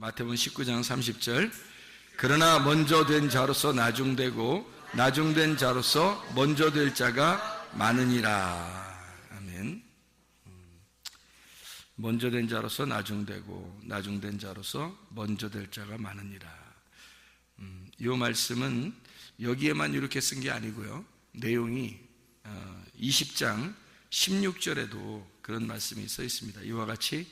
마태복음 19장 30절. 그러나 먼저 된 자로서 나중되고 나중된 자로서 먼저 될 자가 많으니라. 아멘. 먼저 된 자로서 나중되고 나중된 자로서 먼저 될 자가 많으니라. 이 말씀은 여기에만 이렇게 쓴 게 아니고요. 내용이 20장 16절에도 그런 말씀이 써 있습니다. 이와 같이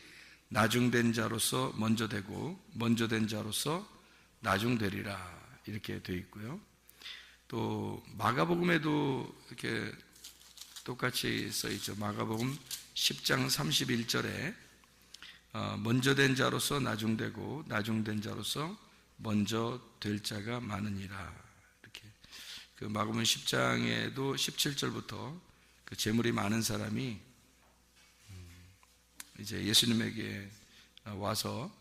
나중된 자로서 먼저 되고 먼저 된 자로서 나중되리라 이렇게 되어 있고요. 또 마가복음에도 이렇게 똑같이 써 있죠. 마가복음 10장 31절에 먼저 된 자로서 나중되고 나중된 자로서 먼저 될 자가 많으니라. 이렇게 그 마가복음 10장에도 17절부터 그 재물이 많은 사람이 이제 예수님에게 와서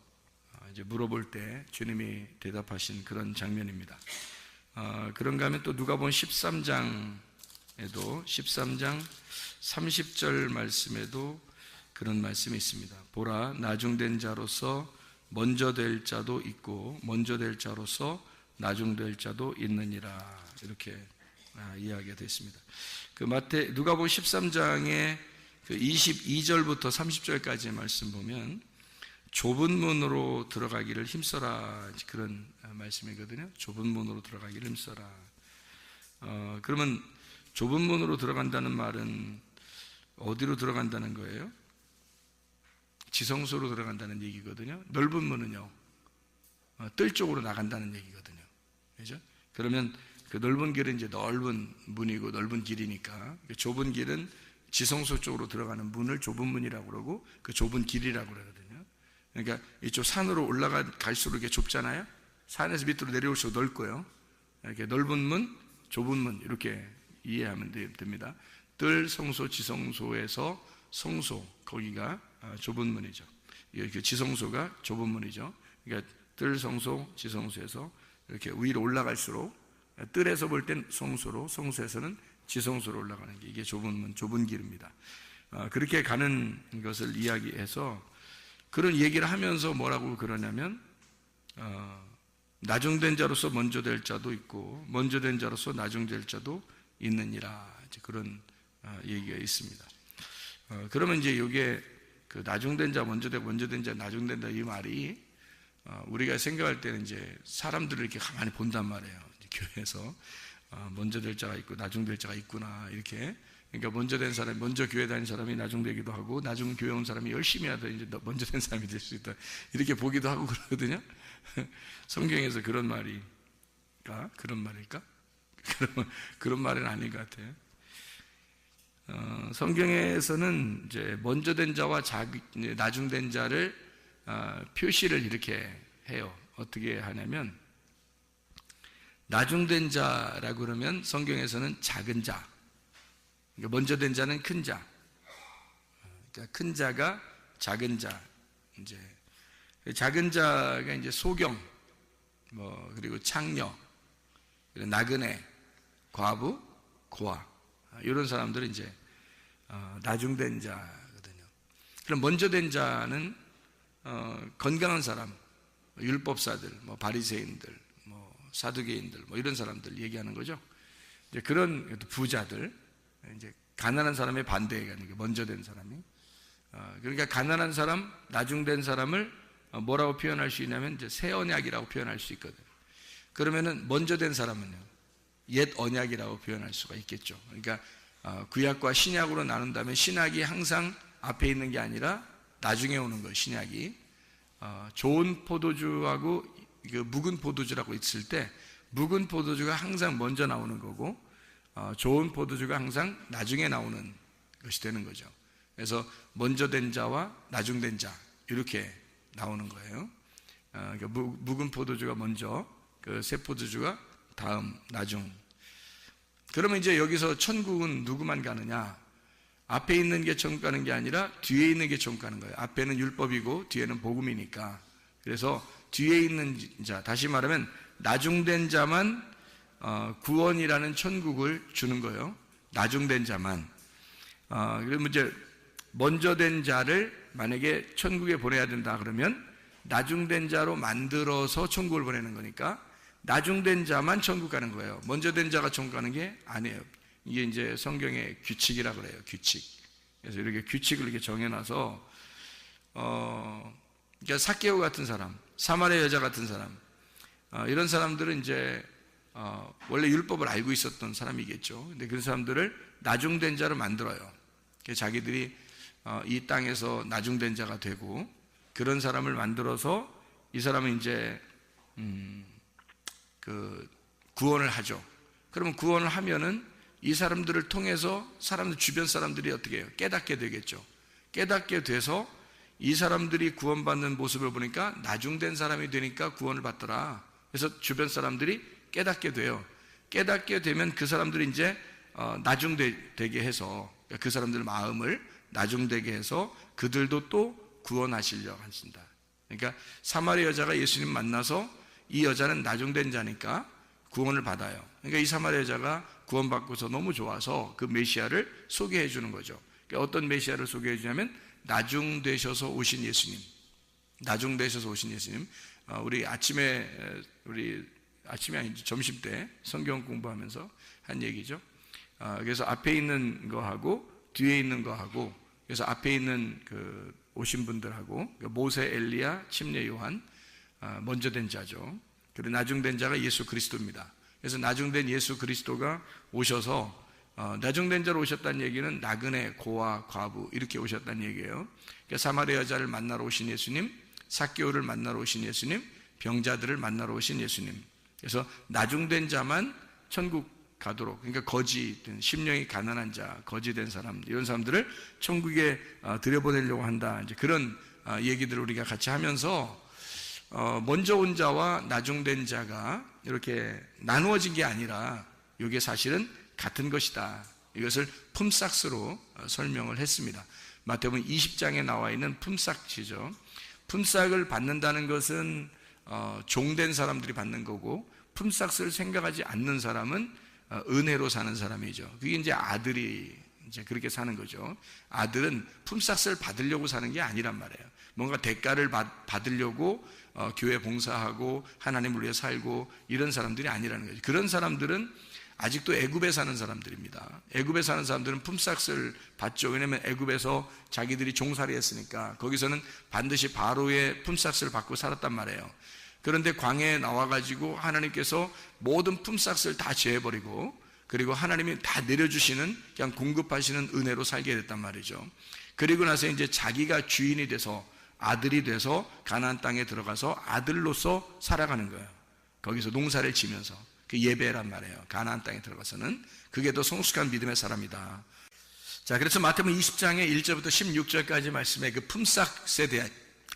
이제 물어볼 때 주님이 대답하신 그런 장면입니다. 그런가 하면 또 누가복음 13장에도 13장 30절 말씀에도 그런 말씀이 있습니다. 보라, 나중된 자로서 먼저 될 자도 있고 먼저 될 자로서 나중될 자도 있느니라. 이렇게 이야기가 되어 있습니다. 그 누가복음 13장에 그 22절부터 30절까지의 말씀 보면 좁은 문으로 들어가기를 힘써라, 그런 말씀이거든요. 좁은 문으로 들어가기를 힘써라. 그러면 좁은 문으로 들어간다는 말은 어디로 들어간다는 거예요? 지성소로 들어간다는 얘기거든요. 넓은 문은요, 뜰 쪽으로 나간다는 얘기거든요. 그죠? 그러면 그 넓은 길은 이제 넓은 문이고 넓은 길이니까, 좁은 길은 지성소 쪽으로 들어가는 문을 좁은 문이라고 그러고 그 좁은 길이라고 그러거든요. 그러니까 이쪽 산으로 갈수록 이게 좁잖아요. 산에서 밑으로 내려올수록 넓고요. 이렇게 넓은 문, 좁은 문 이렇게 이해하면 됩니다. 뜰 성소, 지성소에서 성소, 거기가 좁은 문이죠. 이렇게 지성소가 좁은 문이죠. 그러니까 뜰 성소, 지성소에서 이렇게 위로 올라갈수록 뜰에서 볼 땐 성소로, 성소에서는 지성소로 올라가는 게 이게 좁은 문, 좁은 길입니다. 그렇게 가는 것을 이야기해서 그런 얘기를 하면서 뭐라고 그러냐면 나중된 자로서 먼저 될 자도 있고 먼저 된 자로서 나중될 자도 있느니라. 그런 얘기가 있습니다. 그러면 이제 이게 그 나중된 자, 먼저 되고 먼저 된 자, 나중된 자 이 말이 우리가 생각할 때는 이제 사람들을 이렇게 가만히 본단 말이에요. 교회에서 먼저 될 자가 있고 나중 될 자가 있구나 이렇게. 그러니까 먼저 된 사람이, 먼저 교회 다닌 사람이 나중 되기도 하고 나중 교회 온 사람이 열심히 하다 이제 먼저 된 사람이 될 수 있다 이렇게 보기도 하고 그러거든요. 성경에서 그런 말일까? 그런 말은 아닌 것 같아요. 성경에서는 이제 먼저 된 자와 나중 된 자를 표시를 이렇게 해요. 어떻게 하냐면 나중된 자라고 그러면 성경에서는 작은 자, 그러니까 먼저 된 자는 큰 자, 그러니까 큰 자가 작은 자, 이제 작은 자가 이제 소경, 그리고 창녀, 나그네, 과부, 고아 이런 사람들은 이제 나중된 자거든요. 그럼 먼저 된 자는 건강한 사람, 율법사들, 바리새인들, 사두개인들, 이런 사람들 얘기하는 거죠. 이제 그런 부자들, 이제 가난한 사람의 반대가 먼저 된 사람이. 그러니까 가난한 사람, 나중된 사람을 뭐라고 표현할 수 있냐면 이제 새 언약이라고 표현할 수 있거든요. 그러면은 먼저 된 사람은요, 옛 언약이라고 표현할 수가 있겠죠. 그러니까 구약과 신약으로 나눈다면 신약이 항상 앞에 있는 게 아니라 나중에 오는 거예요. 신약이 좋은 포도주하고 그 묵은 포도주라고 있을 때 묵은 포도주가 항상 먼저 나오는 거고 좋은 포도주가 항상 나중에 나오는 것이 되는 거죠. 그래서 먼저 된 자와 나중된 자 이렇게 나오는 거예요. 그러니까 묵은 포도주가 먼저, 그 새 포도주가 다음, 나중. 그러면 이제 여기서 천국은 누구만 가느냐? 앞에 있는 게 천국 가는 게 아니라 뒤에 있는 게 천국 가는 거예요. 앞에는 율법이고 뒤에는 복음이니까. 그래서 뒤에 있는 자, 다시 말하면 나중된 자만 구원이라는 천국을 주는 거예요. 나중된 자만. 그러면 이제 먼저 된 자를 만약에 천국에 보내야 된다 그러면 나중된 자로 만들어서 천국을 보내는 거니까 나중된 자만 천국 가는 거예요. 먼저 된 자가 천국 가는 게 아니에요. 이게 이제 성경의 규칙이라고 그래요. 규칙. 그래서 이렇게 규칙을 이렇게 정해놔서 그러니까 삭개오 같은 사람, 사마리아 여자 같은 사람, 이런 사람들은 이제 원래 율법을 알고 있었던 사람이겠죠. 근데 그런 사람들을 나중된 자로 만들어요. 자기들이 이 땅에서 나중된 자가 되고 그런 사람을 만들어서 이 사람은 이제 그 구원을 하죠. 그러면 구원을 하면은 이 사람들을 통해서 주변 사람들이 어떻게 해요? 깨닫게 되겠죠. 깨닫게 돼서 이 사람들이 구원받는 모습을 보니까 나중된 사람이 되니까 구원을 받더라. 그래서 주변 사람들이 깨닫게 돼요. 깨닫게 되면 그 사람들이 이제 나중되게 해서 그 사람들 마음을 나중되게 해서 그들도 또 구원하시려고 하신다. 그러니까 사마리아 여자가 예수님 만나서 이 여자는 나중된 자니까 구원을 받아요. 그러니까 이 사마리아 여자가 구원받고서 너무 좋아서 그 메시아를 소개해 주는 거죠. 그러니까 어떤 메시아를 소개해 주냐면 나중되셔서 오신 예수님. 나중되셔서 오신 예수님. 우리 아침에 아니지 점심 때 성경 공부하면서 한 얘기죠. 그래서 앞에 있는 거하고 뒤에 있는 거하고, 그래서 앞에 있는 그 오신 분들하고 모세, 엘리야, 침례 요한, 먼저 된 자죠. 그리고 나중된 자가 예수 그리스도입니다. 그래서 나중된 예수 그리스도가 오셔서 나중된 자로 오셨다는 얘기는 나그네, 고아, 과부 이렇게 오셨다는 얘기예요. 그러니까 사마리아 여자를 만나러 오신 예수님, 삭개오를 만나러 오신 예수님, 병자들을 만나러 오신 예수님. 그래서 나중된 자만 천국 가도록, 그러니까 거지된 심령이 가난한 자, 거지된 사람, 이런 사람들을 천국에 들여보내려고 한다. 이제 그런 얘기들을 우리가 같이 하면서 먼저 온 자와 나중된 자가 이렇게 나누어진 게 아니라 이게 사실은 같은 것이다. 이것을 품삯으로 설명을 했습니다. 마태복음 20장에 나와 있는 품삯이죠. 품삯을 받는다는 것은 종된 사람들이 받는 거고, 품삯을 생각하지 않는 사람은 은혜로 사는 사람이죠. 그게 이제 아들이 이제 그렇게 사는 거죠. 아들은 품삯을 받으려고 사는 게 아니란 말이에요. 뭔가 대가를 받으려고 교회 봉사하고 하나님을 위해 살고 이런 사람들이 아니라는 거죠. 그런 사람들은 아직도 애굽에 사는 사람들입니다. 애굽에 사는 사람들은 품삯을 받죠. 왜냐하면 애굽에서 자기들이 종살이 했으니까 거기서는 반드시 바로의 품삯을 받고 살았단 말이에요. 그런데 광야에 나와가지고 하나님께서 모든 품삯을 다 제해버리고, 그리고 하나님이 다 내려주시는, 그냥 공급하시는 은혜로 살게 됐단 말이죠. 그리고 나서 이제 자기가 주인이 돼서, 아들이 돼서 가나안 땅에 들어가서 아들로서 살아가는 거예요. 거기서 농사를 지면서. 그 예배란 말이에요. 가나안 땅에 들어가서는. 그게 더 성숙한 믿음의 사람이다. 자, 그래서 마태복음 20장의 1절부터 16절까지 말씀에 그 품삯에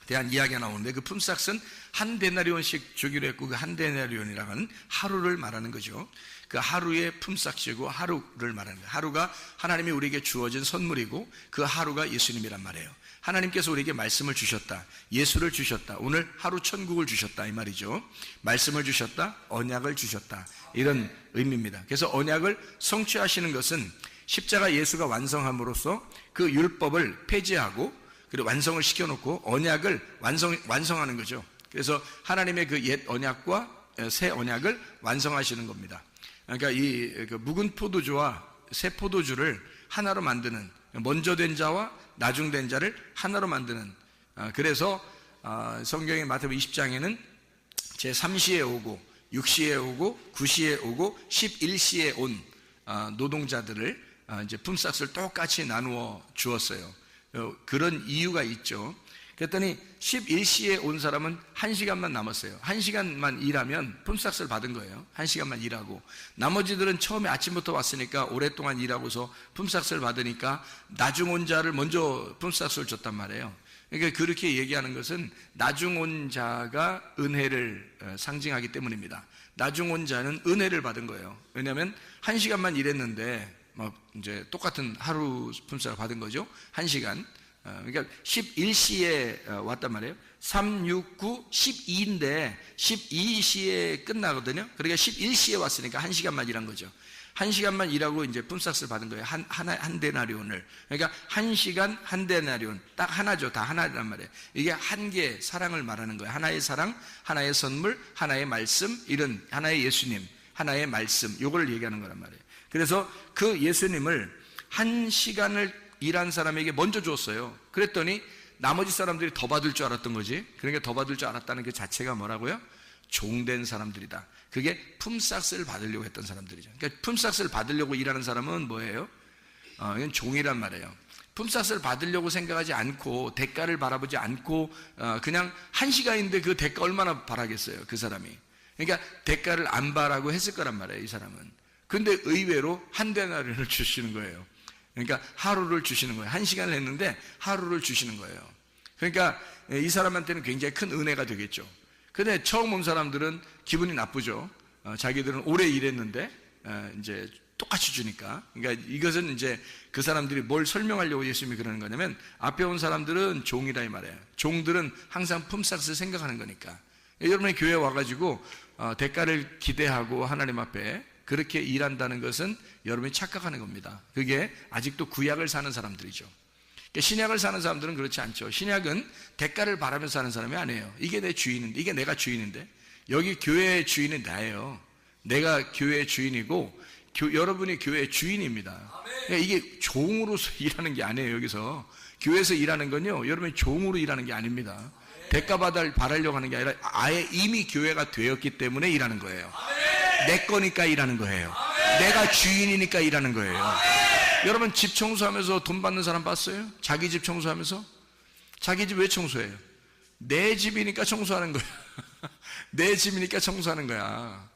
대한 이야기가 나오는데, 그 품삯은 한 데나리온씩 주기로 했고, 그 한 데나리온이라고 하는 하루를 말하는 거죠. 그 하루의 품삯이고 하루를 말하는 거예요. 하루가 하나님이 우리에게 주어진 선물이고, 그 하루가 예수님이란 말이에요. 하나님께서 우리에게 말씀을 주셨다, 예수를 주셨다, 오늘 하루 천국을 주셨다, 이 말이죠. 말씀을 주셨다, 언약을 주셨다, 이런 의미입니다. 그래서 언약을 성취하시는 것은 십자가 예수가 완성함으로써 그 율법을 폐지하고, 그리고 완성을 시켜놓고 언약을 완성하는 거죠. 그래서 하나님의 그 옛 언약과 새 언약을 완성하시는 겁니다. 그러니까 그 묵은 포도주와 새 포도주를 하나로 만드는, 먼저 된 자와 나중된 자를 하나로 만드는, 그래서 성경의 마태복음 20장에는 제3시에 오고 6시에 오고 9시에 오고 11시에 온 노동자들을 이제 품삯을 똑같이 나누어 주었어요. 그런 이유가 있죠. 그랬더니 11시에 온 사람은 1시간만 남았어요. 1시간만 일하면 품삯을 받은 거예요. 1시간만 일하고, 나머지들은 처음에 아침부터 왔으니까 오랫동안 일하고서 품삯을 받으니까 나중 온 자를 먼저 품삯을 줬단 말이에요. 그러니까 그렇게 얘기하는 것은 나중 온 자가 은혜를 상징하기 때문입니다. 나중 온 자는 은혜를 받은 거예요. 왜냐하면 1시간만 일했는데 이제 똑같은 하루 품삯을 받은 거죠. 1시간. 그러니까 11시에 왔단 말이에요. 3, 6, 9, 12인데 12시에 끝나거든요. 그러니까 11시에 왔으니까 1시간만 일한 거죠. 한 시간만 일하고 이제 품삯을 받은 거예요. 한 데나리온을. 그러니까 한 시간 한 데나리온. 딱 하나죠. 다 하나란 말이에요. 이게 한 개의 사랑을 말하는 거예요. 하나의 사랑, 하나의 선물, 하나의 말씀, 이런 하나의 예수님, 하나의 말씀, 요걸 얘기하는 거란 말이에요. 그래서 그 예수님을 한 시간을 일한 사람에게 먼저 줬어요. 그랬더니 나머지 사람들이 더 받을 줄 알았던 거지. 그러니까 더 받을 줄 알았다는 그 자체가 뭐라고요? 종된 사람들이다. 그게 품삯을 받으려고 했던 사람들이죠. 그러니까 품삯을 받으려고 일하는 사람은 뭐예요? 이건 종이란 말이에요. 품삯을 받으려고 생각하지 않고 대가를 바라보지 않고 그냥 한 시간인데 그 대가 얼마나 바라겠어요, 그 사람이. 그러니까 대가를 안 바라고 했을 거란 말이에요, 이 사람은. 그런데 의외로 한 데나리온을 주시는 거예요. 그러니까 하루를 주시는 거예요. 한 시간을 했는데 하루를 주시는 거예요. 그러니까 이 사람한테는 굉장히 큰 은혜가 되겠죠. 근데 처음 온 사람들은 기분이 나쁘죠. 자기들은 오래 일했는데 이제 똑같이 주니까. 그러니까 이것은 이제 그 사람들이 뭘 설명하려고 예수님이 그러는 거냐면, 앞에 온 사람들은 종이라 이 말이에요. 종들은 항상 품삯을 생각하는 거니까. 여러분이 교회에 와가지고 대가를 기대하고 하나님 앞에 그렇게 일한다는 것은 여러분이 착각하는 겁니다. 그게 아직도 구약을 사는 사람들이죠. 신약을 사는 사람들은 그렇지 않죠. 신약은 대가를 바라면서 사는 사람이 아니에요. 이게 내 주인인데, 이게 내가 주인인데, 여기 교회의 주인은 나예요. 내가 교회의 주인이고 여러분이 교회의 주인입니다. 그러니까 이게 종으로서 일하는 게 아니에요. 여기서 교회에서 일하는 건요, 여러분이 종으로 일하는 게 아닙니다. 대가 바라려고 하는 게 아니라 아예 이미 교회가 되었기 때문에 일하는 거예요. 내 거니까 일하는 거예요. 내가 주인이니까 일하는 거예요. 여러분 집 청소하면서 돈 받는 사람 봤어요? 자기 집 청소하면서? 자기 집 왜 청소해요? 내 집이니까 청소하는 거야. 내 집이니까 청소하는 거야.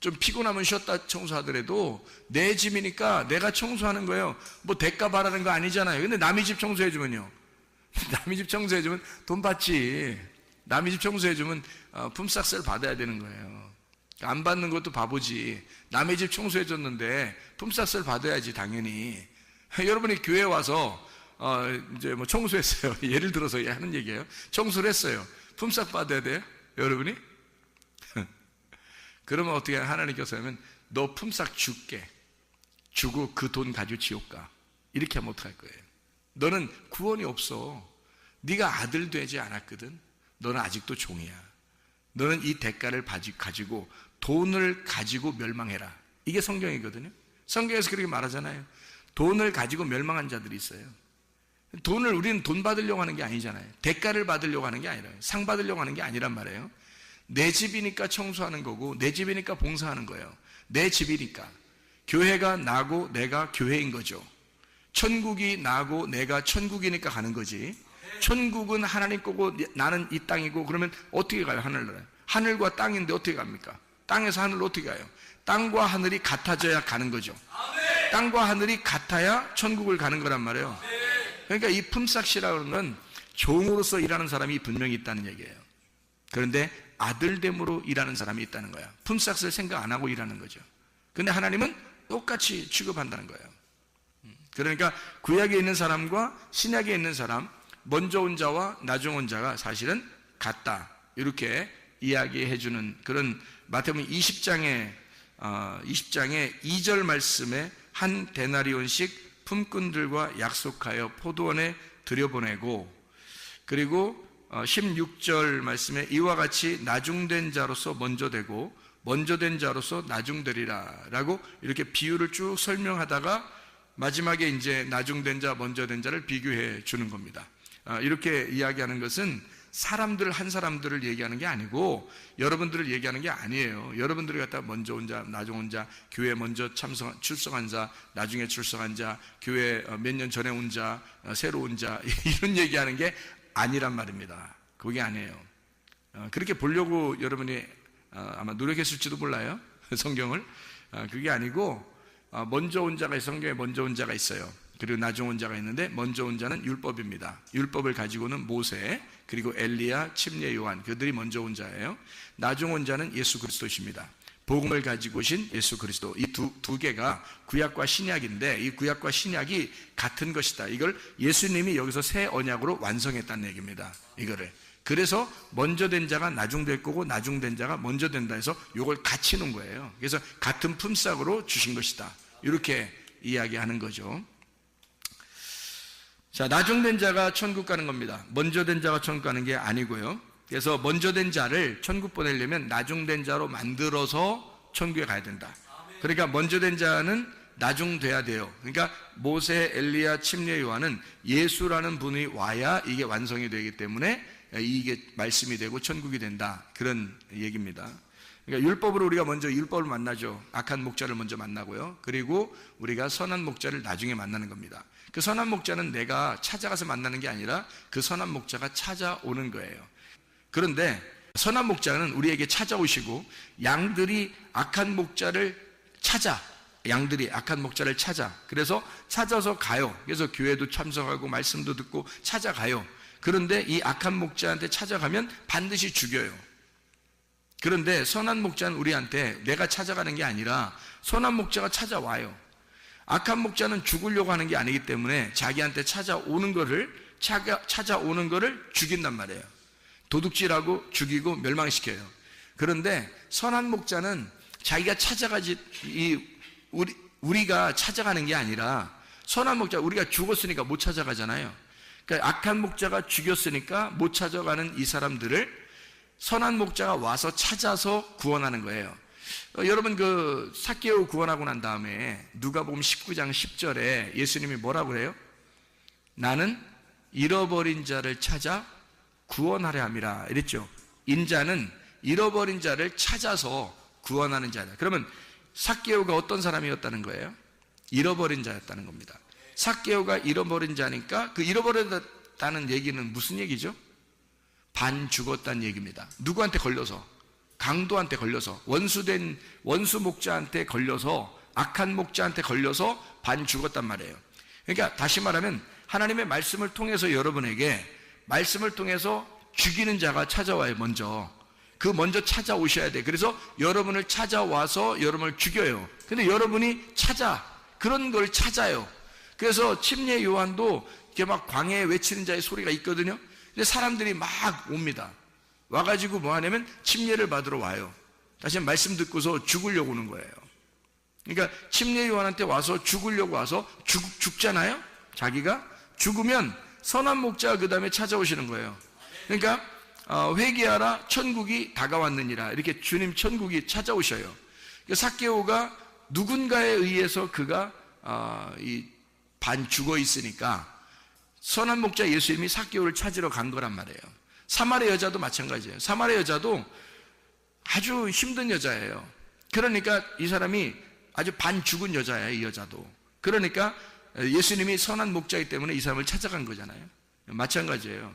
좀 피곤하면 쉬었다 청소하더라도 내 집이니까 내가 청소하는 거예요. 뭐 대가 바라는 거 아니잖아요. 근데 남의 집 청소해주면요, 남의 집 청소해주면 돈 받지. 남의 집 청소해주면 품삯을 받아야 되는 거예요. 안 받는 것도 바보지. 남의 집 청소해줬는데 품삯을 받아야지, 당연히. 여러분이 교회 와서 이제 뭐 청소했어요. 예를 들어서 하는 얘기예요. 청소를 했어요. 품삯 받아야 돼요, 여러분이? 그러면 어떻게 하나님께서 하면, 너 품삯 줄게. 주고 그 돈 가지고 지옥 가. 이렇게 하면 어떡할 거예요? 너는 구원이 없어. 네가 아들 되지 않았거든. 너는 아직도 종이야. 너는 이 대가를 가지고 돈을 가지고 멸망해라. 이게 성경이거든요. 성경에서 그렇게 말하잖아요. 돈을 가지고 멸망한 자들이 있어요. 우리는 돈 받으려고 하는 게 아니잖아요. 대가를 받으려고 하는 게 아니라, 상 받으려고 하는 게 아니란 말이에요. 내 집이니까 청소하는 거고, 내 집이니까 봉사하는 거예요. 내 집이니까. 교회가 나고 내가 교회인 거죠. 천국이 나고 내가 천국이니까 가는 거지. 천국은 하나님 거고 나는 이 땅이고, 그러면 어떻게 가요? 하늘나라에. 하늘과 땅인데 어떻게 갑니까? 땅에서 하늘로 어떻게 가요? 땅과 하늘이 같아져야 가는 거죠. 땅과 하늘이 같아야 천국을 가는 거란 말이에요. 그러니까 이 품삯이라는 건 종으로서 일하는 사람이 분명히 있다는 얘기예요. 그런데 아들됨으로 일하는 사람이 있다는 거야. 품삯을 생각 안 하고 일하는 거죠. 그런데 하나님은 똑같이 취급한다는 거예요. 그러니까 구약에 있는 사람과 신약에 있는 사람, 먼저 온 자와 나중 온 자가 사실은 같다, 이렇게 이야기해주는 그런 마태복음 20장의 2절 말씀에 한 데나리온씩 품꾼들과 약속하여 포도원에 들여보내고, 그리고 16절 말씀에 이와 같이 나중된 자로서 먼저 되고 먼저 된 자로서 나중되리라 라고 이렇게 비유를 쭉 설명하다가 마지막에 이제 나중된 자, 먼저 된 자를 비교해 주는 겁니다. 이렇게 이야기하는 것은 사람들 한 사람들을 얘기하는 게 아니고 여러분들을 얘기하는 게 아니에요. 여러분들이 갖다가 먼저 온 자, 나중 온 자, 교회 먼저 출석한 자, 나중에 출석한 자, 교회 몇 년 전에 온 자, 새로 온 자, 이런 얘기하는 게 아니란 말입니다. 그게 아니에요. 그렇게 보려고 여러분이 아마 노력했을지도 몰라요. 성경을. 그게 아니고 먼저 온 자가 성경에 먼저 온 자가 있어요. 그리고 나중 온 자가 있는데 먼저 온 자는 율법입니다. 율법을 가지고는 모세, 그리고 엘리야, 침례 요한, 그들이 먼저 온 자예요. 나중 온 자는 예수 그리스도십니다. 복음을 가지고 오신 예수 그리스도. 이 두 개가 구약과 신약인데 이 구약과 신약이 같은 것이다. 이걸 예수님이 여기서 새 언약으로 완성했다는 얘기입니다. 이거를. 그래서 먼저 된 자가 나중될 거고 나중된 자가 먼저 된다 해서 이걸 같이 놓은 거예요. 그래서 같은 품삯으로 주신 것이다, 이렇게 이야기하는 거죠. 자, 나중된 자가 천국 가는 겁니다. 먼저 된 자가 천국 가는 게 아니고요. 그래서 먼저 된 자를 천국 보내려면 나중된 자로 만들어서 천국에 가야 된다. 그러니까 먼저 된 자는 나중돼야 돼요. 그러니까 모세, 엘리야, 침례, 요한은 예수라는 분이 와야 이게 완성이 되기 때문에 이게 말씀이 되고 천국이 된다, 그런 얘기입니다. 그러니까 율법으로 우리가 먼저 율법을 만나죠. 악한 목자를 먼저 만나고요. 그리고 우리가 선한 목자를 나중에 만나는 겁니다. 그 선한 목자는 내가 찾아가서 만나는 게 아니라 그 선한 목자가 찾아오는 거예요. 그런데 선한 목자는 우리에게 찾아오시고 양들이 악한 목자를 찾아, 양들이 악한 목자를 찾아, 그래서 찾아서 가요. 그래서 교회도 참석하고 말씀도 듣고 찾아가요. 그런데 이 악한 목자한테 찾아가면 반드시 죽여요. 그런데 선한 목자는 우리한테 내가 찾아가는 게 아니라 선한 목자가 찾아와요. 악한 목자는 죽으려고 하는 게 아니기 때문에 자기한테 찾아오는 거를 죽인단 말이에요. 도둑질하고 죽이고 멸망시켜요. 그런데 선한 목자는 자기가 찾아가지, 우리가 찾아가는 게 아니라 선한 목자, 우리가 죽었으니까 못 찾아가잖아요. 그러니까 악한 목자가 죽였으니까 못 찾아가는 이 사람들을 선한 목자가 와서 찾아서 구원하는 거예요. 여러분, 그 삭개오 구원하고 난 다음에 누가복음 19장 10절에 예수님이 뭐라고 해요? 나는 잃어버린 자를 찾아 구원하려 함이라 이랬죠. 인자는 잃어버린 자를 찾아서 구원하는 자다. 그러면 삭개오가 어떤 사람이었다는 거예요? 잃어버린 자였다는 겁니다. 삭개오가 잃어버린 자니까 그 잃어버렸다는 얘기는 무슨 얘기죠? 반 죽었다는 얘기입니다. 누구한테 걸려서? 강도한테 걸려서, 원수 목자한테 걸려서, 악한 목자한테 걸려서 반 죽었단 말이에요. 그러니까 다시 말하면 하나님의 말씀을 통해서 여러분에게 말씀을 통해서 죽이는 자가 찾아와요. 먼저 찾아오셔야 돼. 그래서 여러분을 찾아와서 여러분을 죽여요. 근데 여러분이 그런 걸 찾아요. 그래서 침례 요한도 이렇게 막 광야에 외치는 자의 소리가 있거든요. 근데 사람들이 막 옵니다. 와가지고 뭐 하냐면 침례를 받으러 와요. 다시 말씀 듣고서 죽으려고 오는 거예요. 그러니까 침례 요한한테 와서 죽으려고 와서 죽잖아요. 자기가 죽으면 선한 목자가 그 다음에 찾아오시는 거예요. 그러니까 회개하라, 천국이 다가왔느니라, 이렇게 주님 천국이 찾아오셔요. 삭개오가 누군가에 의해서 그가 반 죽어 있으니까 선한 목자 예수님이 삭개오를 찾으러 간 거란 말이에요. 사마리 여자도 마찬가지예요. 사마리 여자도 아주 힘든 여자예요. 그러니까 이 사람이 아주 반 죽은 여자예요. 이 여자도. 그러니까 예수님이 선한 목자이기 때문에 이 사람을 찾아간 거잖아요. 마찬가지예요.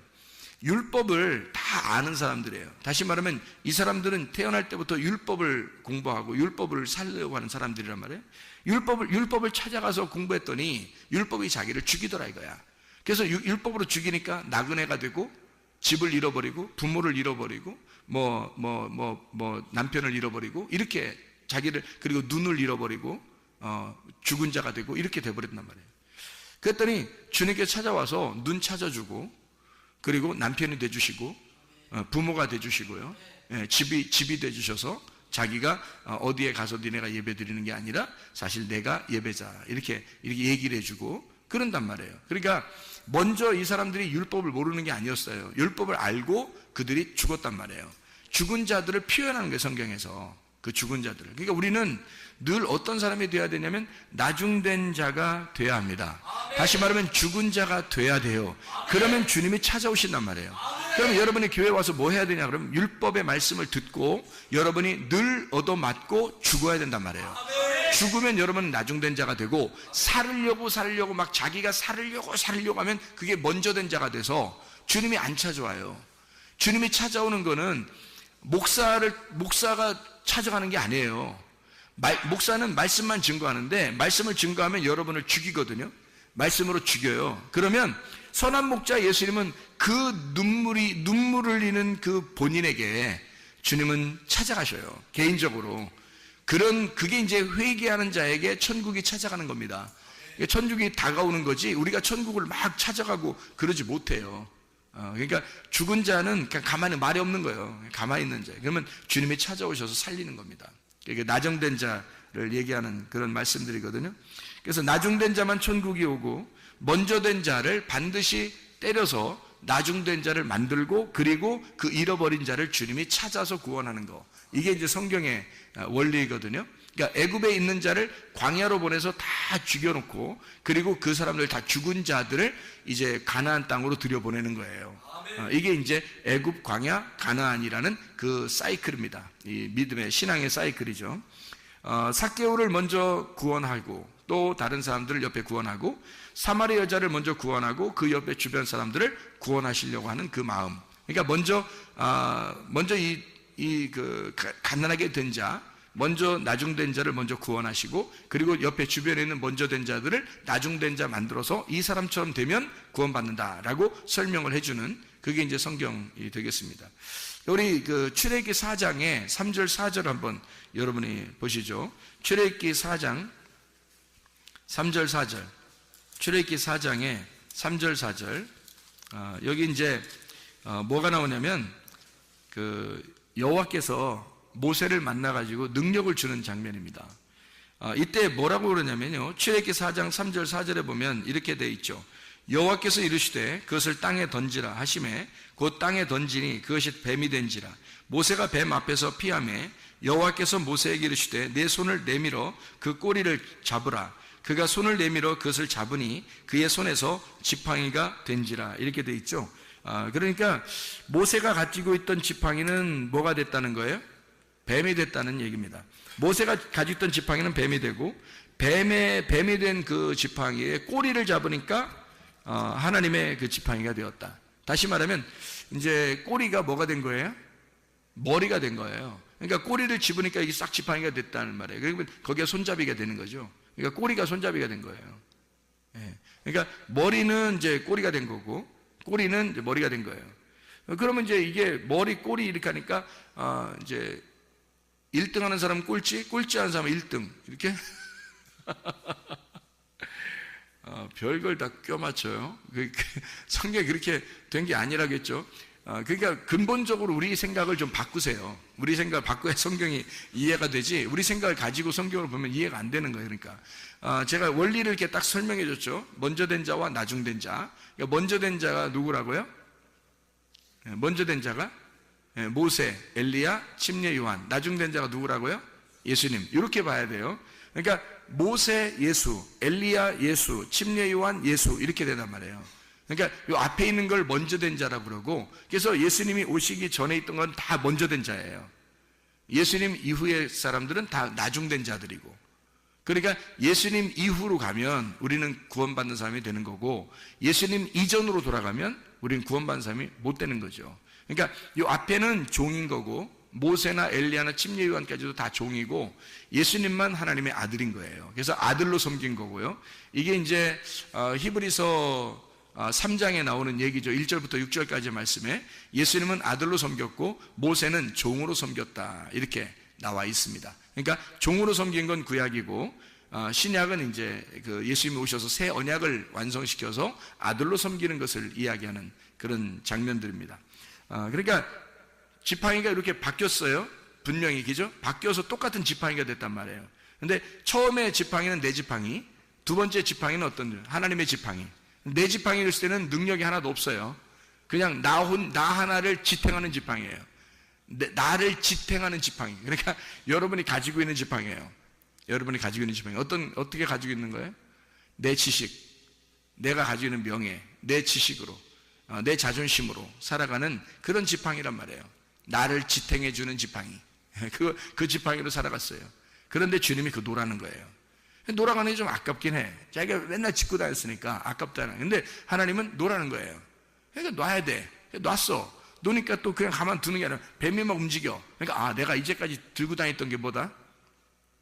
율법을 다 아는 사람들이에요. 다시 말하면 이 사람들은 태어날 때부터 율법을 공부하고 율법을 살려고 하는 사람들이란 말이에요. 율법을 찾아가서 공부했더니 율법이 자기를 죽이더라 이거야. 그래서 율법으로 죽이니까 나그네가 되고 집을 잃어버리고 부모를 잃어버리고 남편을 잃어버리고 이렇게 자기를, 그리고 눈을 잃어버리고 죽은 자가 되고 이렇게 돼버렸단 말이에요. 그랬더니 주님께 찾아와서 눈 찾아주고, 그리고 남편이 돼주시고 부모가 돼주시고요, 집이 돼주셔서 자기가 어디에 가서 니네가 예배 드리는 게 아니라 사실 내가 예배자, 이렇게 얘기를 해주고 그런단 말이에요. 그러니까 먼저 이 사람들이 율법을 모르는 게 아니었어요. 율법을 알고 그들이 죽었단 말이에요. 죽은 자들을 표현하는 거예요, 성경에서. 그 죽은 자들을. 그러니까 우리는 늘 어떤 사람이 되어야 되냐면 나중된 자가 되어야 합니다. 다시 말하면 죽은 자가 되어야 돼요. 그러면 주님이 찾아오신단 말이에요. 그러면 여러분이 교회에 와서 뭐 해야 되냐? 그러면 율법의 말씀을 듣고 여러분이 늘 얻어맞고 죽어야 된단 말이에요. 죽으면 여러분은 나중된 자가 되고, 살으려고 막 자기가 살으려고 하면 그게 먼저 된 자가 돼서 주님이 안 찾아와요. 주님이 찾아오는 거는 목사가 찾아가는 게 아니에요. 목사는 말씀만 증거하는데 말씀을 증거하면 여러분을 죽이거든요. 말씀으로 죽여요. 그러면 선한 목자 예수님은 그 눈물을 흘리는 그 본인에게 주님은 찾아가셔요. 개인적으로. 그게 이제 회개하는 자에게 천국이 찾아가는 겁니다. 천국이 다가오는 거지 우리가 천국을 막 찾아가고 그러지 못해요. 그러니까 죽은 자는 그냥 가만히 말이 없는 거예요. 가만히 있는 자. 그러면 주님이 찾아오셔서 살리는 겁니다. 이게 나중된 자를 얘기하는 그런 말씀들이거든요. 그래서 나중된 자만 천국이 오고 먼저 된 자를 반드시 때려서 나중된 자를 만들고 그리고 그 잃어버린 자를 주님이 찾아서 구원하는 거. 이게 이제 성경의 원리거든요. 그러니까 애굽에 있는 자를 광야로 보내서 다 죽여놓고 그리고 그 사람들 다 죽은 자들을 이제 가나안 땅으로 들여보내는 거예요. 이게 이제 애굽, 광야, 가나안이라는 그 사이클입니다. 이 믿음의 신앙의 사이클이죠. 삭개오를 먼저 구원하고 또 다른 사람들을 옆에 구원하고 사마리 여자를 먼저 구원하고 그 옆에 주변 사람들을 구원하시려고 하는 그 마음. 그러니까 먼저 그 가난하게 된 자, 먼저 나중된 자를 먼저 구원하시고 그리고 옆에 주변에 있는 먼저 된 자들을 나중된 자 만들어서 이 사람처럼 되면 구원받는다라고 설명을 해주는 그게 이제 성경이 되겠습니다. 우리 그 출애굽기 4장의 3절 4절 한번 여러분이 보시죠. 출애굽기 4장 3절 4절. 출애굽기 4장의 3절 4절. 여기 이제 뭐가 나오냐면 그 여호와께서 모세를 만나가지고 능력을 주는 장면입니다. 이때 뭐라고 그러냐면요. 출애굽기 4장 3절 4절에 보면 이렇게 돼 있죠. 여호와께서 이르시되 그것을 땅에 던지라 하시매 곧 땅에 던지니 그것이 뱀이 된지라. 모세가 뱀 앞에서 피하매 여호와께서 모세에게 이르시되 내 손을 내밀어 그 꼬리를 잡으라. 그가 손을 내밀어 그것을 잡으니 그의 손에서 지팡이가 된지라. 이렇게 돼 있죠. 그러니까 모세가 가지고 있던 지팡이는 뭐가 됐다는 거예요? 뱀이 됐다는 얘기입니다. 모세가 가지고 있던 지팡이는 뱀이 되고 뱀이 된 그 지팡이의 꼬리를 잡으니까 하나님의 그 지팡이가 되었다. 다시 말하면 이제 꼬리가 뭐가 된 거예요? 머리가 된 거예요. 그러니까 꼬리를 집으니까 이게 싹 지팡이가 됐다는 말이에요. 그러면 거기에 손잡이가 되는 거죠. 그러니까 꼬리가 손잡이가 된 거예요. 그러니까 머리는 이제 꼬리가 된 거고 꼬리는 이제 머리가 된 거예요. 그러면 이제 이게 머리, 꼬리 이렇게 하니까 이제 1등 하는 사람은 꼴찌 하는 사람은 1등 이렇게 별걸 다 껴맞춰요. 성경이 그렇게 된 게 아니라겠죠. 그러니까 근본적으로 우리 생각을 좀 바꾸세요. 우리 생각을 바꿔야 성경이 이해가 되지 우리 생각을 가지고 성경을 보면 이해가 안 되는 거예요. 그러니까 제가 원리를 이렇게 딱 설명해 줬죠. 먼저 된 자와 나중된 자. 그러니까 먼저 된 자가 누구라고요? 먼저 된 자가 모세, 엘리야, 침례 요한. 나중된 자가 누구라고요? 예수님. 이렇게 봐야 돼요. 그러니까 모세, 예수, 엘리야, 예수, 침례 요한, 예수 이렇게 된단 말이에요. 그러니까 이 앞에 있는 걸 먼저 된 자라고 그러고 그래서 예수님이 오시기 전에 있던 건 다 먼저 된 자예요. 예수님 이후의 사람들은 다 나중된 자들이고 그러니까 예수님 이후로 가면 우리는 구원받는 사람이 되는 거고 예수님 이전으로 돌아가면 우리는 구원받는 사람이 못 되는 거죠. 그러니까 이 앞에는 종인 거고 모세나 엘리야나 침례 요한까지도 다 종이고 예수님만 하나님의 아들인 거예요. 그래서 아들로 섬긴 거고요. 이게 이제 히브리서 3장에 나오는 얘기죠. 1절부터 6절까지의 말씀에 예수님은 아들로 섬겼고 모세는 종으로 섬겼다 이렇게 나와 있습니다. 그러니까 종으로 섬긴 건 구약이고 신약은 이제 그 예수님이 오셔서 새 언약을 완성시켜서 아들로 섬기는 것을 이야기하는 그런 장면들입니다. 그러니까 지팡이가 이렇게 바뀌었어요. 분명히 그죠? 바뀌어서 똑같은 지팡이가 됐단 말이에요. 근데 처음에 지팡이는 내 지팡이, 두 번째 지팡이는 어떤 하나님의 지팡이. 내 지팡이를 쓸 때는 능력이 하나도 없어요. 그냥 나 하나를 지탱하는 지팡이에요. 나를 지탱하는 지팡이. 그러니까 여러분이 가지고 있는 지팡이에요. 여러분이 가지고 있는 지팡이. 어떻게 가지고 있는 거예요? 내 지식, 내가 가지고 있는 명예, 내 지식으로, 내 자존심으로 살아가는 그런 지팡이란 말이에요. 나를 지탱해주는 지팡이. 그 지팡이로 살아갔어요. 그런데 주님이 그 놓으라는 거예요. 놓아가는 게 좀 아깝긴 해. 자기가 맨날 짚고 다녔으니까 아깝다는. 근데 하나님은 놓으라는 거예요. 그러니까 놔야 돼. 놨어. 놓으니까 또 그냥 가만 두는 게 아니라 뱀이 막 움직여. 그러니까 내가 이제까지 들고 다녔던 게 뭐다?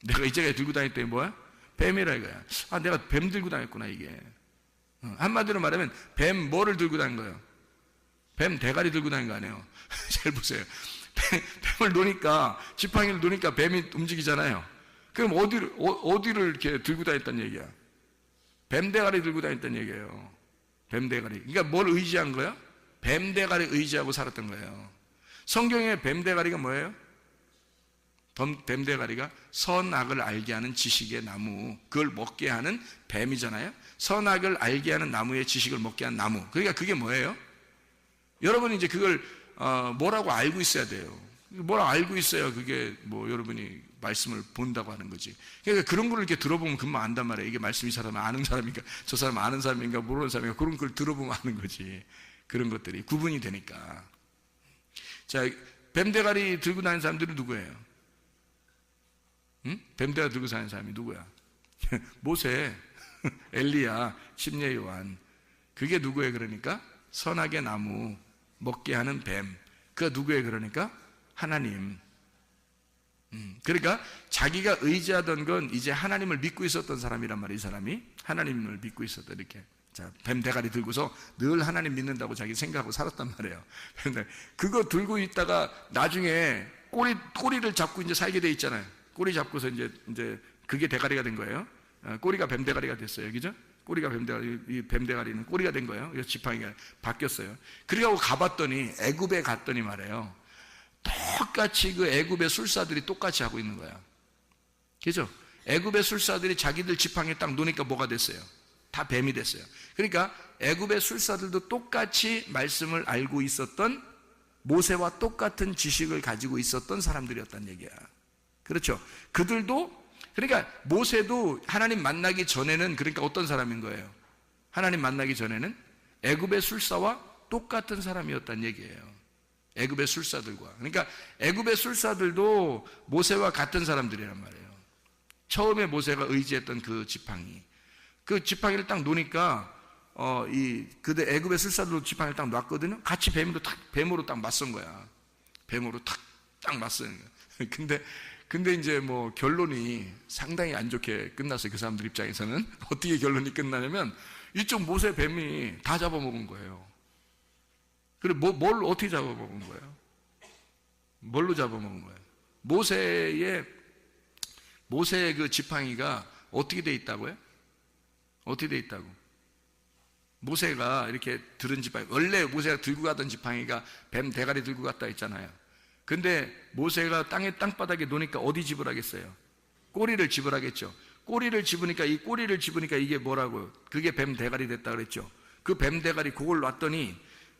내가 이제까지 들고 다녔던 게 뭐야? 뱀이라 이거야. 내가 뱀 들고 다녔구나 이게. 한마디로 말하면 뱀 뭐를 들고 다닌 거예요? 뱀 대가리 들고 다닌 거 아니에요? 잘 보세요. 뱀을 놓으니까 지팡이를 놓으니까 뱀이 움직이잖아요. 그럼 어디를 이렇게 들고 다녔단 얘기야? 뱀 대가리 들고 다녔단 얘기예요. 뱀 대가리. 그러니까 뭘 의지한 거야? 뱀 대가리 의지하고 살았던 거예요. 성경의 뱀 대가리가 뭐예요? 뱀 대가리가 선악을 알게 하는 지식의 나무, 그걸 먹게 하는 뱀이잖아요. 선악을 알게 하는 나무의 지식을 먹게 하는 나무. 그러니까 그게 뭐예요? 여러분이 이제 그걸 뭐라고 알고 있어야 돼요. 뭐라고 알고 있어야 그게 뭐 여러분이 말씀을 본다고 하는 거지. 그러니까 그런 걸 이렇게 들어보면 금방 안단 말이에요. 이게 말씀이 사람은 아는 사람인가, 저 사람 아는 사람인가, 모르는 사람인가, 그런 걸 들어보면 아는 거지. 그런 것들이 구분이 되니까. 자, 뱀대가리 들고 다니는 사람들이 누구예요? 응? 뱀대가리 들고 다니는 사람이 누구야? 모세, 엘리야, 침례 요한. 그게 누구예요? 그러니까 선악의 나무 먹게 하는 뱀. 그가 누구예요? 그러니까 하나님. 그러니까 자기가 의지하던 건 이제 하나님을 믿고 있었던 사람이란 말이에요. 이 사람이 하나님을 믿고 있었다. 이렇게. 자, 뱀 대가리 들고서 늘 하나님 믿는다고 자기 생각하고 살았단 말이에요. 그런데 그거 들고 있다가 나중에 꼬리를 잡고 이제 살게 돼 있잖아요. 꼬리 잡고서 이제 그게 대가리가 된 거예요. 꼬리가 뱀 대가리가 됐어요. 그죠? 꼬리가 뱀 대가리, 이 뱀 대가리는 꼬리가 된 거예요. 그래서 지팡이가 바뀌었어요. 그래가지고 가봤더니 애굽에 갔더니 말이에요. 똑같이 그 애굽의 술사들이 똑같이 하고 있는 거야. 그죠? 애굽의 술사들이 자기들 지팡이에 딱 놓으니까 뭐가 됐어요? 다 뱀이 됐어요. 그러니까 애굽의 술사들도 똑같이 말씀을 알고 있었던, 모세와 똑같은 지식을 가지고 있었던 사람들이었단 얘기야. 그렇죠? 그들도, 그러니까 모세도 하나님 만나기 전에는 그러니까 어떤 사람인 거예요? 하나님 만나기 전에는 애굽의 술사와 똑같은 사람이었단 얘기예요. 애굽의 술사들과. 그러니까 애굽의 술사들도 모세와 같은 사람들이란 말이에요. 처음에 모세가 의지했던 그 지팡이, 그 지팡이를 딱 놓으니까 그들 애굽의 술사들도 지팡이를 딱 놨거든요. 같이 뱀으로 딱 맞선 거야. 뱀으로 딱 맞선 거야. 근데 이제 뭐 결론이 상당히 안 좋게 끝났어요. 그 사람들 입장에서는. 어떻게 결론이 끝나냐면 이쪽 모세 뱀이 다 잡아먹은 거예요. 그리고 뭘 어떻게 잡아먹은 거예요? 뭘로 잡아먹은 거예요? 모세의 그 지팡이가 어떻게 돼 있다고요? 어떻게 돼 있다고? 모세가 이렇게 들은 지팡이, 원래 모세가 들고 가던 지팡이가 뱀 대가리 들고 갔다 했잖아요. 근데 모세가 땅바닥에 놓으니까 어디 집으라겠어요? 꼬리를 집으라겠죠. 꼬리를 집으니까 이게 뭐라고요? 그게 뱀 대가리 됐다 그랬죠. 그 뱀 대가리 그걸 놨더니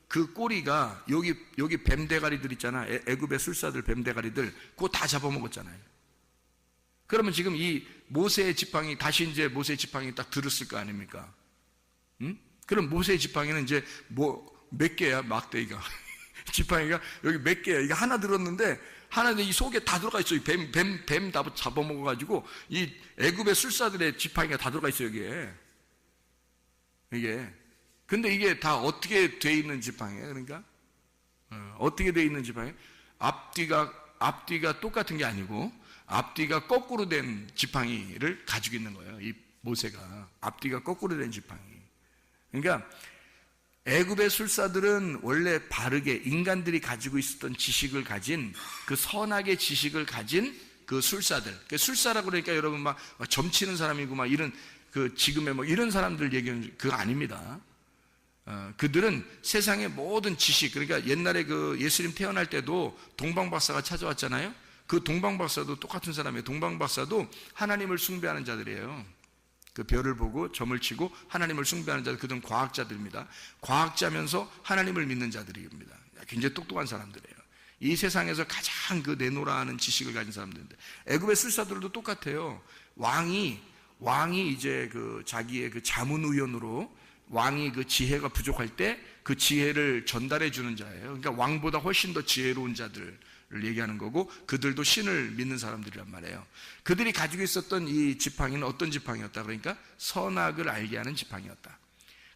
그 꼬리가 여기 뱀 대가리들 있잖아. 애굽의 술사들 뱀 대가리들 그거 다 잡아먹었잖아요. 그러면 지금 이 모세의 지팡이, 다시 이제 모세의 지팡이 딱 들었을 거 아닙니까? 응? 그럼 모세의 지팡이는 이제 몇 개야, 막대기가. 지팡이가 여기 몇 개야. 이게 하나 들었는데, 이 속에 다 들어가 있어요. 뱀 다 잡아먹어가지고, 이 애굽의 술사들의 지팡이가 다 들어가 있어요, 여기에. 이게. 근데 이게 다 어떻게 돼 있는 지팡이에요, 그러니까? 어떻게 돼 있는 지팡이에요? 앞뒤가 똑같은 게 아니고, 앞뒤가 거꾸로 된 지팡이를 가지고 있는 거예요. 이 모세가. 앞뒤가 거꾸로 된 지팡이. 그러니까 애굽의 술사들은 원래 바르게 인간들이 가지고 있었던 지식을 가진, 그 선악의 지식을 가진 그 술사들. 그 술사라고 그러니까 여러분 막 점치는 사람이고 막 이런 그 지금의 뭐 이런 사람들 얘기는 그거 아닙니다. 그들은 세상의 모든 지식, 그러니까 옛날에 그 예수님 태어날 때도 동방박사가 찾아왔잖아요. 그 동방박사도 똑같은 사람이에요. 동방박사도 하나님을 숭배하는 자들이에요. 그 별을 보고 점을 치고 하나님을 숭배하는 자들, 그들은 과학자들입니다. 과학자면서 하나님을 믿는 자들입니다. 굉장히 똑똑한 사람들이에요. 이 세상에서 가장 그 내노라 하는 지식을 가진 사람들인데, 애굽의 술사들도 똑같아요. 왕이 이제 그 자기의 그 자문의원으로 왕이 그 지혜가 부족할 때 그 지혜를 전달해 주는 자예요. 그러니까 왕보다 훨씬 더 지혜로운 자들을 얘기하는 거고, 그들도 신을 믿는 사람들이란 말이에요. 그들이 가지고 있었던 이 지팡이는 어떤 지팡이였다? 그러니까 선악을 알게 하는 지팡이였다.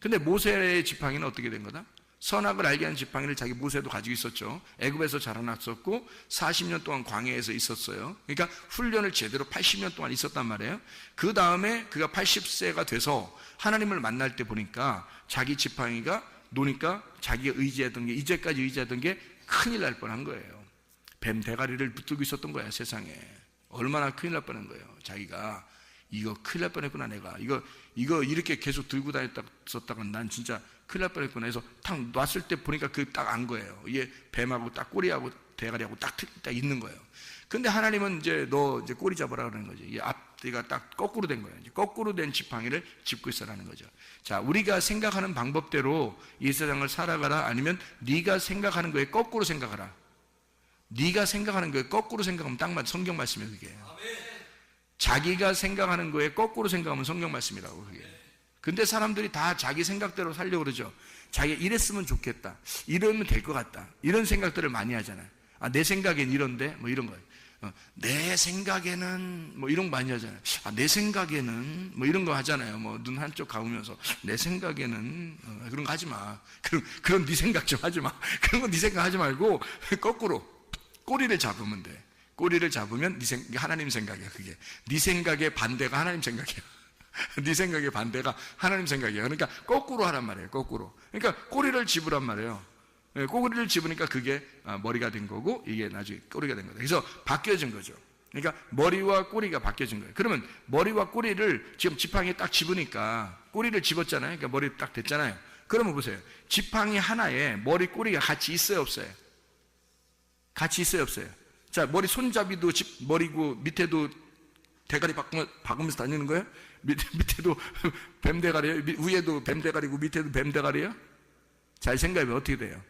근데 모세의 지팡이는 어떻게 된 거다? 선악을 알게 하는 지팡이를 자기 모세도 가지고 있었죠. 애굽에서 자라났었고 40년 동안 광야에서 있었어요. 그러니까 훈련을 제대로 80년 동안 있었단 말이에요. 그 다음에 그가 80세가 돼서 하나님을 만날 때 보니까 자기 지팡이가 노니까 자기가 이제까지 의지하던 게 큰일 날 뻔한 거예요. 뱀 대가리를 붙들고 있었던 거야, 세상에. 얼마나 큰일 날 뻔한 거예요. 자기가 이거 큰일 날 뻔했구나. 내가 이거 이렇게 계속 들고 다녔다가 난 진짜 큰일 날 뻔했구나 해서 탁 놨을 때 보니까 그 딱 안 거예요. 이게 뱀하고 딱 꼬리하고 대가리하고 딱 있는 거예요. 근데 하나님은 이제 너 이제 꼬리 잡으라 그러는 거지. 이 앞뒤가 딱 거꾸로 된 거예요. 이제 거꾸로 된 지팡이를 짚고 있어라는 거죠. 자, 우리가 생각하는 방법대로 이 세상을 살아가라, 아니면 네가 생각하는 거에 거꾸로 생각하라. 네가 생각하는 거에 거꾸로 생각하면 딱 맞아. 성경 말씀이에요, 그게. 자기가 생각하는 거에 거꾸로 생각하면 성경 말씀이라고, 그게. 근데 사람들이 다 자기 생각대로 살려고 그러죠. 자기 이랬으면 좋겠다, 이러면 될 것 같다, 이런 생각들을 많이 하잖아요. 아, 내 생각엔 이런데, 뭐 이런 거예요. 내 생각에는 뭐 이런 거 많이 하잖아요. 아, 내 생각에는 뭐 이런 거 하잖아요. 뭐 눈 한쪽 감으면서 내 생각에는 그런 거 하지 마. 그런 네 생각 좀 하지 마. 그런 거 네 생각 하지 말고 거꾸로 꼬리를 잡으면 돼. 꼬리를 잡으면 하나님 생각이야. 그게 네 생각의 반대가 하나님 생각이야. 네 생각의 반대가 하나님 생각이야. 그러니까 거꾸로 하란 말이에요. 거꾸로. 그러니까 꼬리를 집으란 말이에요. 꼬리를 집으니까 그게 머리가 된 거고, 이게 나중에 꼬리가 된 거다. 그래서 바뀌어진 거죠. 그러니까 머리와 꼬리가 바뀌어진 거예요. 그러면 머리와 꼬리를 지금 지팡이에 딱 집으니까, 꼬리를 집었잖아요. 그러니까 머리 딱 됐잖아요. 그러면 보세요. 지팡이 하나에 머리 꼬리가 같이 있어요, 없어요? 같이 있어요, 없어요? 자, 머리 손잡이도 머리고 밑에도 대가리 박으면서 다니는 거예요? 밑에도 뱀대가리예요? 위에도 뱀대가리고 밑에도 뱀대가리예요? 잘 생각해보면 어떻게 돼요?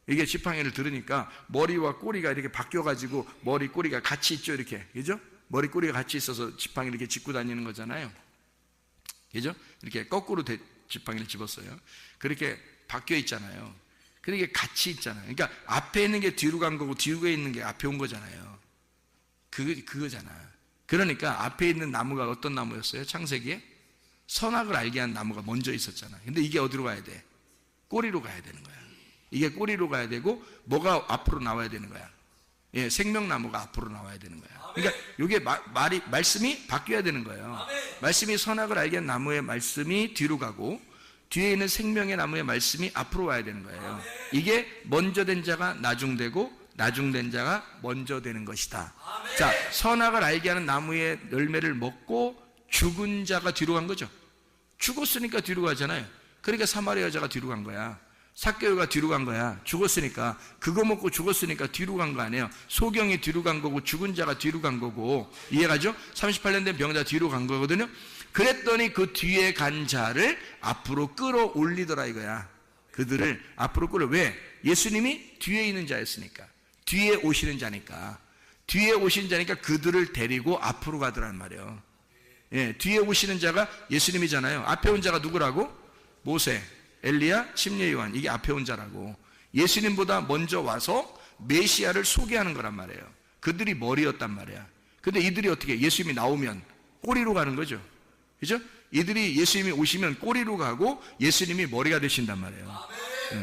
이게 지팡이를 들으니까 머리와 꼬리가 이렇게 바뀌어가지고 머리 꼬리가 같이 있죠, 이렇게. 그죠? 머리 꼬리가 같이 있어서 지팡이를 이렇게 짚고 다니는 거잖아요. 그죠? 이렇게 거꾸로 지팡이를 집었어요. 그렇게 바뀌어 있잖아요. 그렇게 같이 있잖아요. 그러니까 앞에 있는 게 뒤로 간 거고 뒤로 있는 게 앞에 온 거잖아요. 그거잖아. 그러니까 앞에 있는 나무가 어떤 나무였어요? 창세기에? 선악을 알게 한 나무가 먼저 있었잖아요. 근데 이게 어디로 가야 돼? 꼬리로 가야 되는 거야. 이게 꼬리로 가야 되고, 뭐가 앞으로 나와야 되는 거야? 예, 생명나무가 앞으로 나와야 되는 거야. 그러니까 이게 말씀이 바뀌어야 되는 거예요. 말씀이 선악을 알게 한 나무의 말씀이 뒤로 가고, 뒤에 있는 생명의 나무의 말씀이 앞으로 와야 되는 거예요. 이게 먼저 된 자가 나중되고, 나중된 자가 먼저 되는 것이다. 자, 선악을 알게 하는 나무의 열매를 먹고 죽은 자가 뒤로 간 거죠. 죽었으니까 뒤로 가잖아요. 그러니까 사마리아 여자가 뒤로 간 거야. 삭개오가 뒤로 간 거야. 죽었으니까. 그거 먹고 죽었으니까 뒤로 간 거 아니에요. 소경이 뒤로 간 거고, 죽은 자가 뒤로 간 거고. 이해가죠? 38년 된 병자 뒤로 간 거거든요. 그랬더니 그 뒤에 간 자를 앞으로 끌어올리더라 이거야. 그들을 앞으로 왜? 예수님이 뒤에 있는 자였으니까. 뒤에 오시는 자니까. 뒤에 오시는 자니까 그들을 데리고 앞으로 가더란 말이에요. 예, 뒤에 오시는 자가 예수님이잖아요. 앞에 온 자가 누구라고? 모세, 엘리야, 침례 요한. 이게 앞에 온 자라고. 예수님보다 먼저 와서 메시아를 소개하는 거란 말이에요. 그들이 머리였단 말이야. 근데 이들이 어떻게, 예수님이 나오면 꼬리로 가는 거죠. 그죠? 이들이 예수님이 오시면 꼬리로 가고 예수님이 머리가 되신단 말이에요.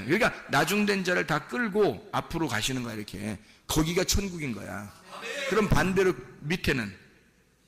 그러니까 나중된 자를 다 끌고 앞으로 가시는 거야, 이렇게. 거기가 천국인 거야. 그럼 반대로 밑에는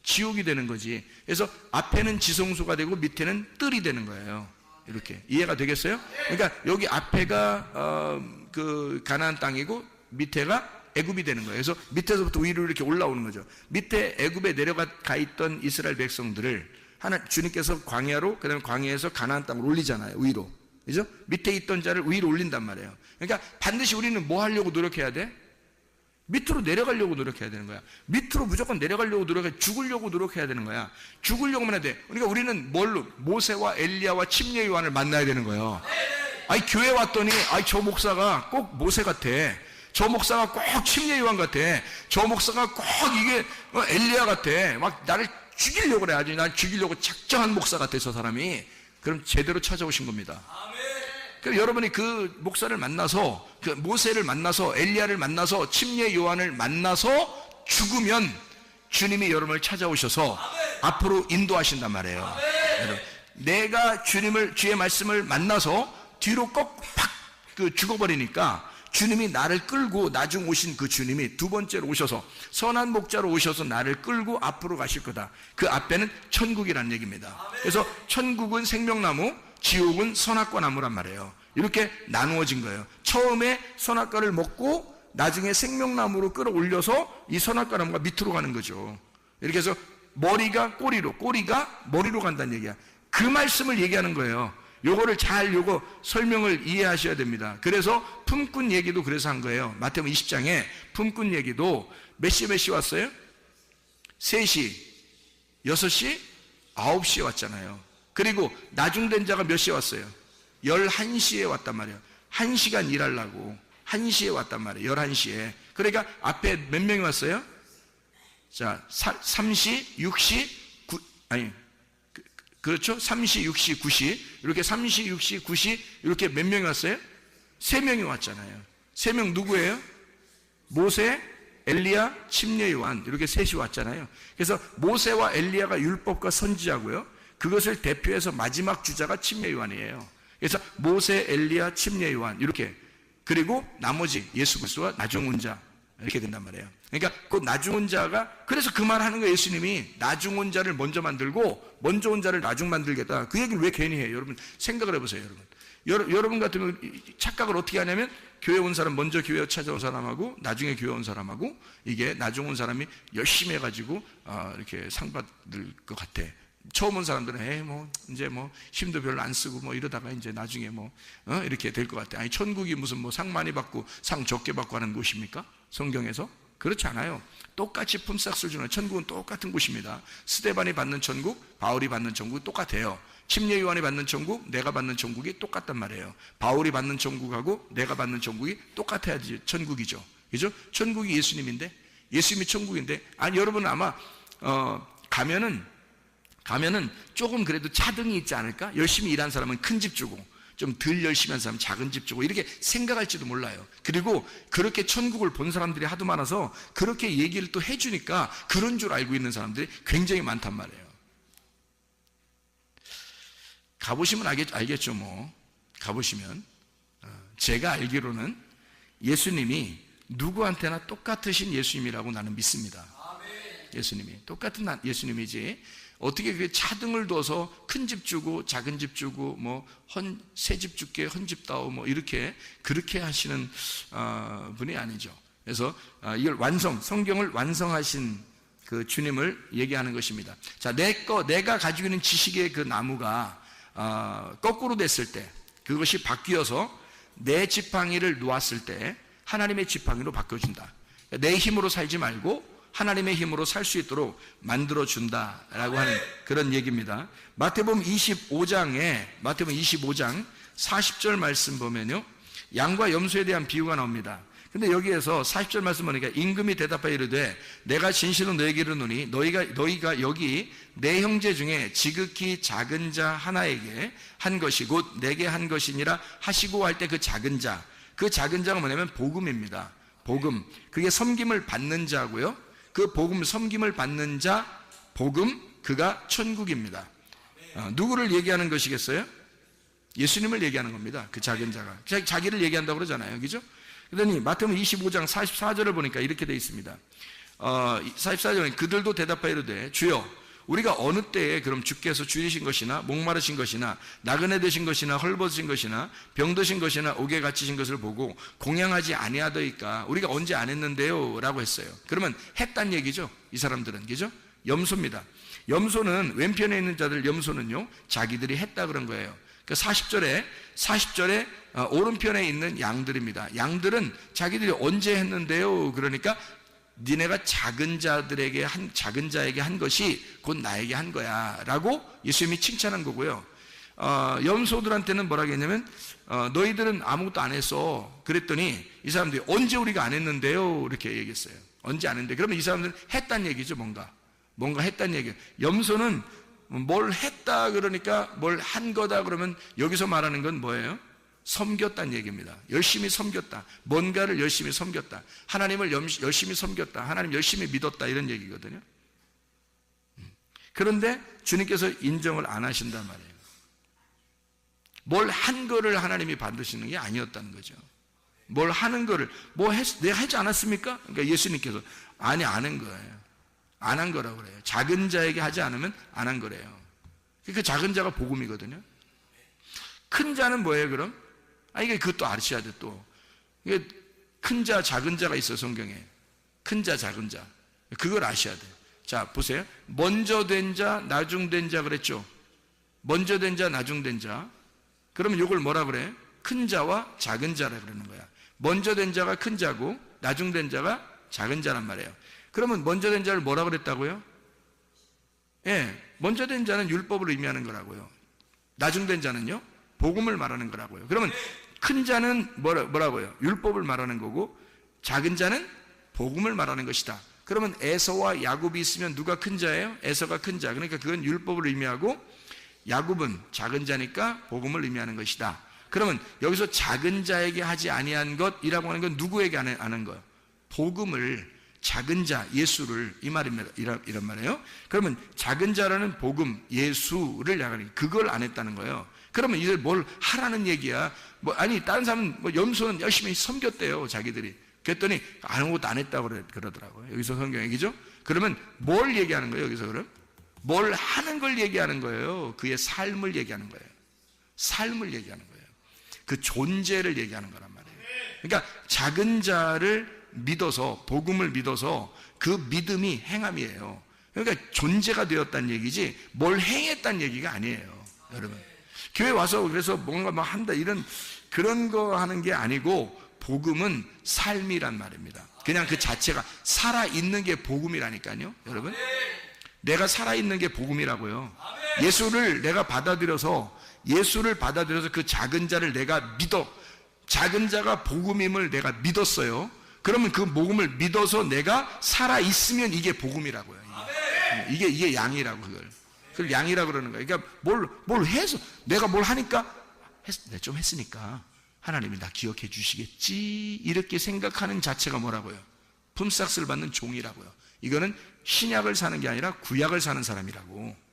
지옥이 되는 거지. 그래서 앞에는 지성소가 되고 밑에는 뜰이 되는 거예요. 이렇게. 이해가 되겠어요? 그러니까 여기 앞에가 그 가나안 땅이고 밑에가 애굽이 되는 거예요. 그래서 밑에서부터 위로 이렇게 올라오는 거죠. 밑에 애굽에 내려가 있던 이스라엘 백성들을 주님께서 광야로, 그다음에 광야에서 가나안 땅으로 올리잖아요. 위로. 그죠? 밑에 있던 자를 위로 올린단 말이에요. 그러니까 반드시 우리는 뭐 하려고 노력해야 돼? 밑으로 내려가려고 노력해야 되는 거야. 밑으로 무조건 내려가려고 죽으려고 노력해야 되는 거야. 죽으려고만 해야 돼. 그러니까 우리는 뭘로? 모세와 엘리야와 침례 요한을 만나야 되는 거예요. 아니, 교회 왔더니, 저 목사가 꼭 모세 같아. 저 목사가 꼭 침례 요한 같아. 저 목사가 꼭 이게 엘리야 같아. 막 나를 죽이려고 그래. 아주 날 죽이려고 작정한 목사 같아, 저 사람이. 그럼 제대로 찾아오신 겁니다. 그럼 여러분이 그 목사를 만나서, 그 모세를 만나서, 엘리야를 만나서, 침례 요한을 만나서 죽으면 주님이 여러분을 찾아오셔서 앞으로 인도하신단 말이에요. 내가 주의 말씀을 만나서 뒤로 팍 죽어버리니까 주님이 나를 끌고, 나중 오신 그 주님이 두 번째로 오셔서 선한 목자로 오셔서 나를 끌고 앞으로 가실 거다. 그 앞에는 천국이라는 얘기입니다. 그래서 천국은 생명나무, 지옥은 선악과 나무란 말이에요. 이렇게 나누어진 거예요. 처음에 선악과를 먹고 나중에 생명나무로 끌어올려서 이 선악과 나무가 밑으로 가는 거죠. 이렇게 해서 머리가 꼬리로, 꼬리가 머리로 간다는 얘기야. 그 말씀을 얘기하는 거예요. 요거를 잘 요거 설명을 이해하셔야 됩니다. 그래서 품꾼 얘기도 그래서 한 거예요. 마태복음 20장에 품꾼 얘기도 몇 시 왔어요? 3시, 6시, 9시에 왔잖아요. 그리고 나중된 자가 몇 시에 왔어요? 11시에 왔단 말이에요. 1시간 일하려고 1시에 왔단 말이에요. 11시에. 그러니까 앞에 몇 명이 왔어요? 자, 3시, 6시, 9, 아니, 그렇죠? 3시, 6시, 9시. 이렇게 3시, 6시, 9시. 이렇게 몇 명이 왔어요? 3명이 왔잖아요. 3명 누구예요? 모세, 엘리야, 침례 요한. 이렇게 셋이 왔잖아요. 그래서 모세와 엘리야가 율법과 선지자고요. 그것을 대표해서 마지막 주자가 침례 요한이에요. 그래서 모세, 엘리야, 침례 요한. 이렇게. 그리고 나머지 예수 그리스도와 나중 온 자. 이렇게 된단 말이에요. 그러니까 그 나중 온 자가, 그래서 그 말 하는 거예요. 예수님이 나중 온 자를 먼저 만들고 먼저 온 자를 나중 만들겠다. 그 얘기를 왜 괜히 해요? 여러분 생각을 해보세요. 여러분 같으면 착각을 어떻게 하냐면 교회 온 사람, 먼저 교회 찾아온 사람하고 나중에 교회 온 사람하고 이게 나중 온 사람이 열심히 해가지고 이렇게 상 받을 것 같아. 처음 온 사람들은 이제 힘도 별로 안 쓰고 이러다가 이제 나중에 이렇게 될 것 같아. 아니 천국이 무슨 상 많이 받고 상 적게 받고 하는 곳입니까? 성경에서? 그렇지 않아요. 똑같이 품삯을 주는 천국은 똑같은 곳입니다. 스데반이 받는 천국, 바울이 받는 천국이 똑같아요. 침례 요한이 받는 천국, 내가 받는 천국이 똑같단 말이에요. 바울이 받는 천국하고 내가 받는 천국이 똑같아야지 천국이죠. 그죠? 천국이 예수님인데, 예수님이 천국인데, 아니 여러분 아마 가면은 조금 그래도 차등이 있지 않을까? 열심히 일한 사람은 큰 집 주고 좀 덜 열심히 한 사람은 작은 집 주고 이렇게 생각할지도 몰라요. 그리고 그렇게 천국을 본 사람들이 하도 많아서 그렇게 얘기를 또 해주니까 그런 줄 알고 있는 사람들이 굉장히 많단 말이에요. 가보시면 알겠죠. 가보시면 제가 알기로는 예수님이 누구한테나 똑같으신 예수님이라고 나는 믿습니다. 예수님이 똑같은 예수님이지 어떻게 그게 차등을 둬서 큰 집 주고 작은 집 주고 새 집 줄게 헌 집 다오 이렇게 그렇게 하시는 분이 아니죠. 그래서 이걸 성경을 완성하신 그 주님을 얘기하는 것입니다. 자, 내가 가지고 있는 지식의 그 나무가 거꾸로 됐을 때, 그것이 바뀌어서 내 지팡이를 놓았을 때 하나님의 지팡이로 바꿔준다. 내 힘으로 살지 말고 하나님의 힘으로 살 수 있도록 만들어준다라고 하는 그런 얘기입니다. 마태복음 25장 40절 말씀 보면요, 양과 염소에 대한 비유가 나옵니다. 근데 여기에서 40절 말씀 보니까 임금이 대답하여 이르되 내가 진실로 너에게 이르노니 너희가 여기 내 형제 중에 지극히 작은 자 하나에게 한 것이 곧 내게 한 것이니라 하시고 할 때 그 작은 자가 뭐냐면 복음입니다. 복음. 그게 섬김을 받는 자고요. 그 복음, 섬김을 받는 자, 복음, 그가 천국입니다. 누구를 얘기하는 것이겠어요? 예수님을 얘기하는 겁니다. 그 작은 자가. 자기를 얘기한다고 그러잖아요. 그죠? 그러더니 마태복음 25장 44절을 보니까 이렇게 되어 있습니다. 44절에 그들도 대답하여 이르되 주여 우리가 어느 때에 그럼 주께서 죽이신 것이나 목마르신 것이나 나그네 되신 것이나 헐벗으신 것이나 병드신 것이나 옥에 갇히신 것을 보고 공양하지 아니하더이까 우리가 언제 안 했는데요? 라고 했어요. 그러면 했단 얘기죠. 이 사람들은. 그죠? 염소입니다. 염소는 왼편에 있는 자들 염소는요 자기들이 했다 그런 거예요. 그 40절에 오른편에 있는 양들입니다. 양들은 자기들이 언제 했는데요? 그러니까 니네가 작은 자에게 한 것이 곧 나에게 한 거야 라고 예수님이 칭찬한 거고요. 염소들한테는 뭐라고 했냐면 너희들은 아무것도 안 했어. 그랬더니 이 사람들이 언제 우리가 안 했는데요? 이렇게 얘기했어요. 언제 안 했는데. 그러면 이 사람들은 했단 얘기죠. 뭔가 했단 얘기예요. 염소는 뭘 했다 그러니까 뭘 한 거다 그러면 여기서 말하는 건 뭐예요? 섬겼다는 얘기입니다. 열심히 섬겼다. 뭔가를 열심히 섬겼다. 하나님을 열심히 섬겼다. 하나님 열심히 믿었다. 이런 얘기거든요. 그런데 주님께서 인정을 안 하신단 말이에요. 뭘 한 거를 하나님이 받으시는 게 아니었다는 거죠. 뭘 하는 거를 내가 하지 않았습니까? 그러니까 예수님께서 아니 안 한 거예요. 안 한 거라고 그래요. 작은 자에게 하지 않으면 안 한 거래요. 그 작은 자가 복음이거든요. 큰 자는 뭐예요 그럼? 이게 그것도 아셔야 돼 또. 이게 큰 자, 작은 자가 있어요 성경에. 큰 자, 작은 자. 그걸 아셔야 돼. 자, 보세요. 먼저 된 자, 나중 된 자 그랬죠. 먼저 된 자, 나중 된 자. 그러면 이걸 뭐라 그래? 큰 자와 작은 자라 그러는 거야. 먼저 된 자가 큰 자고 나중 된 자가 작은 자란 말이에요. 그러면 먼저 된 자를 뭐라 그랬다고요? 예, 먼저 된 자는 율법을 의미하는 거라고요. 나중 된 자는요? 복음을 말하는 거라고요. 그러면 큰 자는 뭐라고요? 율법을 말하는 거고 작은 자는 복음을 말하는 것이다. 그러면 에서와 야곱이 있으면 누가 큰 자예요? 에서가 큰 자. 그러니까 그건 율법을 의미하고 야곱은 작은 자니까 복음을 의미하는 것이다. 그러면 여기서 작은 자에게 하지 아니한 것이라고 하는 건 누구에게 하는 거예요? 복음을, 작은 자, 예수를, 이 말입니다. 이런 말이에요. 그러면 작은 자라는 복음, 예수를 나가는, 그걸 안 했다는 거예요. 그러면 이들 뭘 하라는 얘기야? 아니, 다른 사람은 염소는 열심히 섬겼대요, 자기들이. 그랬더니 아무것도 안 했다고 그러더라고요. 여기서 성경 얘기죠? 그러면 뭘 얘기하는 거예요, 여기서 그럼? 뭘 하는 걸 얘기하는 거예요. 그의 삶을 얘기하는 거예요. 삶을 얘기하는 거예요. 그 존재를 얘기하는 거란 말이에요. 그러니까 작은 자를 믿어서, 복음을 믿어서 그 믿음이 행함이에요. 그러니까 존재가 되었다는 얘기지 뭘 행했다는 얘기가 아니에요, 여러분. 교회 와서 그래서 뭔가 막 한다 이런 그런 거 하는 게 아니고 복음은 삶이란 말입니다. 그냥 그 자체가 살아있는 게 복음이라니까요, 여러분. 내가 살아있는 게 복음이라고요. 예수를 내가 받아들여서 그 작은 자를 내가 믿어. 작은 자가 복음임을 내가 믿었어요. 그러면 그 복음을 믿어서 내가 살아있으면 이게 복음이라고요. 이게 양이라고 그걸 양이라고 그러는 거예요. 그러니까 뭘 해서 내가 뭘 하니까 내가 좀 했으니까 하나님이 나 기억해 주시겠지 이렇게 생각하는 자체가 뭐라고요? 품삯을 받는 종이라고요. 이거는 신약을 사는 게 아니라 구약을 사는 사람이라고.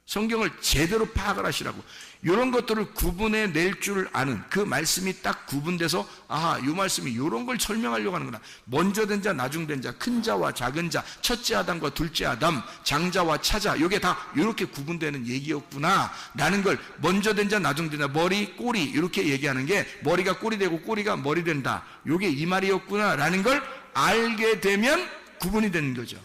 성경을 제대로 파악을 하시라고. 이런 것들을 구분해 낼 줄 아는 그 말씀이 딱 구분돼서 아하, 이 말씀이 이런 걸 설명하려고 하는구나. 먼저 된 자, 나중 된 자, 큰 자와 작은 자, 첫째 아담과 둘째 아담, 장자와 차자, 이게 다 이렇게 구분되는 얘기였구나 라는 걸 먼저 된 자, 나중 된 자, 머리, 꼬리 이렇게 얘기하는 게 머리가 꼬리 되고 꼬리가 머리 된다. 이게 이 말이었구나 라는 걸 알게 되면 구분이 되는 거죠.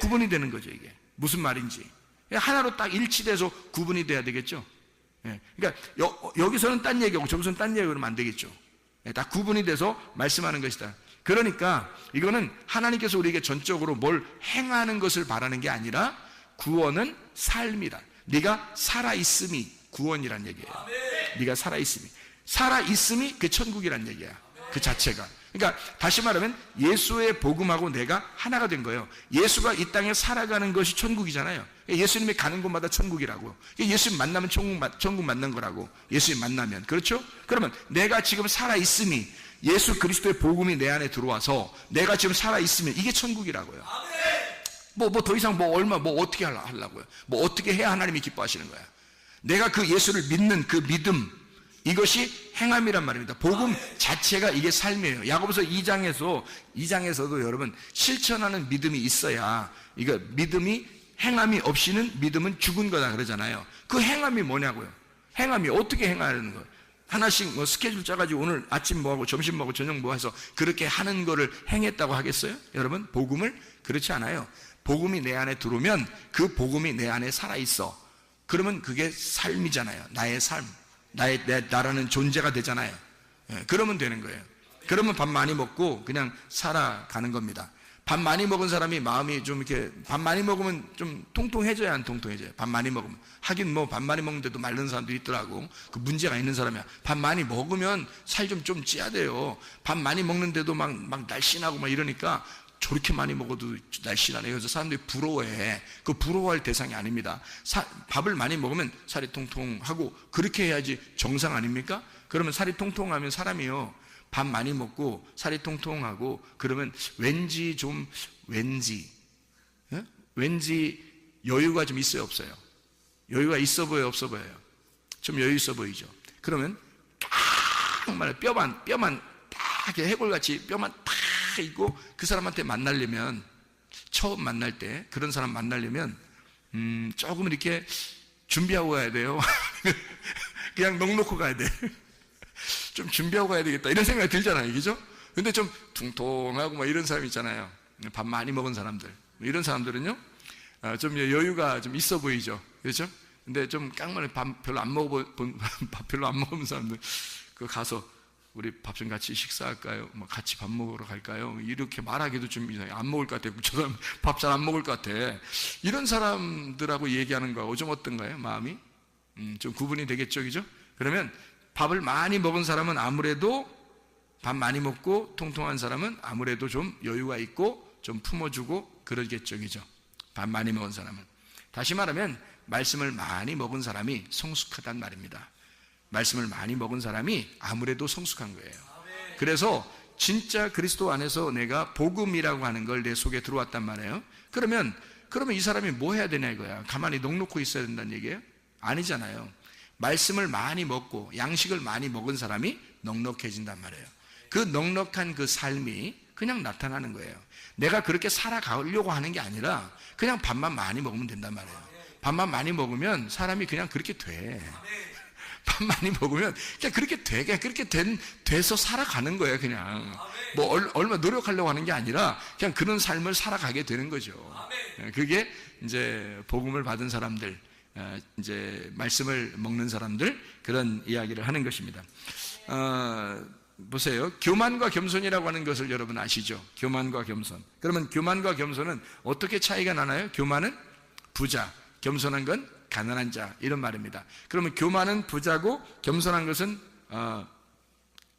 구분이 되는 거죠. 이게 무슨 말인지 하나로 딱 일치돼서 구분이 돼야 되겠죠. 그러니까 여기서는 딴 얘기하고 저기서는 딴 얘기하고 그러면 안 되겠죠. 다 구분이 돼서 말씀하는 것이다. 그러니까 이거는 하나님께서 우리에게 전적으로 뭘 행하는 것을 바라는 게 아니라 구원은 삶이다. 네가 살아있음이 구원이란 얘기예요. 네가 살아있음이 그 천국이란 얘기야. 그 자체가. 그러니까 다시 말하면 예수의 복음하고 내가 하나가 된 거예요. 예수가 이 땅에 살아가는 것이 천국이잖아요. 예수님이 가는 곳마다 천국이라고. 예수님 만나면 천국 만난 거라고. 예수님 만나면. 그렇죠? 그러면 내가 지금 살아있음이 예수 그리스도의 복음이 내 안에 들어와서 내가 지금 살아있으면 이게 천국이라고요. 더 이상 어떻게 하려고요? 어떻게 해야 하나님이 기뻐하시는 거야? 내가 그 예수를 믿는 그 믿음, 이것이 행함이란 말입니다. 복음 자체가 이게 삶이에요. 야고보서 2장에서도 여러분 실천하는 믿음이 있어야 이거 믿음이 행함이 없이는 믿음은 죽은 거다 그러잖아요. 그 행함이 뭐냐고요? 행함이 어떻게 행하는 거예요? 하나씩 스케줄 짜가지고 오늘 아침 뭐하고 점심 뭐하고 저녁 뭐 해서 그렇게 하는 거를 행했다고 하겠어요? 여러분 복음을 그렇지 않아요. 복음이 내 안에 들어오면 그 복음이 내 안에 살아있어. 그러면 그게 삶이잖아요. 나의 삶. 나라는 존재가 되잖아요. 그러면 되는 거예요. 그러면 밥 많이 먹고 그냥 살아가는 겁니다. 밥 많이 먹은 사람이 마음이 좀 이렇게 밥 많이 먹으면 좀 통통해져야 안 통통해져요. 밥 많이 먹으면. 하긴 밥 많이 먹는데도 마른 사람도 있더라고. 그 문제가 있는 사람이야. 밥 많이 먹으면 살 좀 찌야 돼요. 밥 많이 먹는데도 막 날씬하고 막 이러니까 저렇게 많이 먹어도 날씬하네. 그래서 사람들이 부러워해. 그 부러워할 대상이 아닙니다. 밥을 많이 먹으면 살이 통통하고 그렇게 해야지 정상 아닙니까? 그러면 살이 통통하면 사람이요. 밥 많이 먹고 살이 통통하고 그러면 왠지 여유가 좀 있어요, 없어요? 여유가 있어 보여요, 없어 보여요? 좀 여유 있어 보이죠? 그러면 딱 말해 뼈만 딱 이렇게 해골같이 뼈만 딱 있고 그 사람한테 만나려면 처음 만날 때 그런 사람 만나려면 조금 이렇게 준비하고 가야 돼요. 그냥 넉넉히 가야 돼. 좀 준비하고 가야 되겠다 이런 생각이 들잖아요, 그죠? 근데 좀 퉁통하고 막 이런 사람 있잖아요. 밥 많이 먹은 사람들. 이런 사람들은요 좀 여유가 좀 있어 보이죠, 그렇죠? 근데 좀 깡만에 밥 별로 안 밥 별로 안 먹은 사람들 그 가서 우리 밥 좀 같이 식사할까요? 뭐 같이 밥 먹으러 갈까요? 이렇게 말하기도 좀 이상해. 안 먹을 것 같아. 저 사람 밥 잘 안 먹을 것 같아. 이런 사람들하고 얘기하는 거하고 좀 어떤가요? 마음이 좀 구분이 되겠죠, 그죠? 그러면 밥을 많이 먹은 사람은 아무래도 밥 많이 먹고 통통한 사람은 아무래도 좀 여유가 있고 좀 품어주고 그러겠죠, 그죠? 밥 많이 먹은 사람은. 다시 말하면 말씀을 많이 먹은 사람이 성숙하단 말입니다. 말씀을 많이 먹은 사람이 아무래도 성숙한 거예요. 그래서 진짜 그리스도 안에서 내가 복음이라고 하는 걸 내 속에 들어왔단 말이에요. 그러면 이 사람이 뭐 해야 되냐 이거야. 가만히 넋놓고 있어야 된다는 얘기예요? 아니잖아요. 말씀을 많이 먹고 양식을 많이 먹은 사람이 넉넉해진단 말이에요. 그 넉넉한 그 삶이 그냥 나타나는 거예요. 내가 그렇게 살아가려고 하는 게 아니라 그냥 밥만 많이 먹으면 된단 말이에요. 밥만 많이 먹으면 사람이 그냥 그렇게 돼. 밥 많이 먹으면 그냥 그렇게 돼. 그냥 그렇게 돼서 살아가는 거예요, 그냥. 뭐 얼마 노력하려고 하는 게 아니라 그냥 그런 삶을 살아가게 되는 거죠. 그게 이제 복음을 받은 사람들, 이제 말씀을 먹는 사람들, 그런 이야기를 하는 것입니다. 보세요. 교만과 겸손이라고 하는 것을 여러분 아시죠? 교만과 겸손. 그러면 교만과 겸손은 어떻게 차이가 나나요? 교만은 부자, 겸손한 건 가난한 자, 이런 말입니다. 그러면 교만은 부자고 겸손한 것은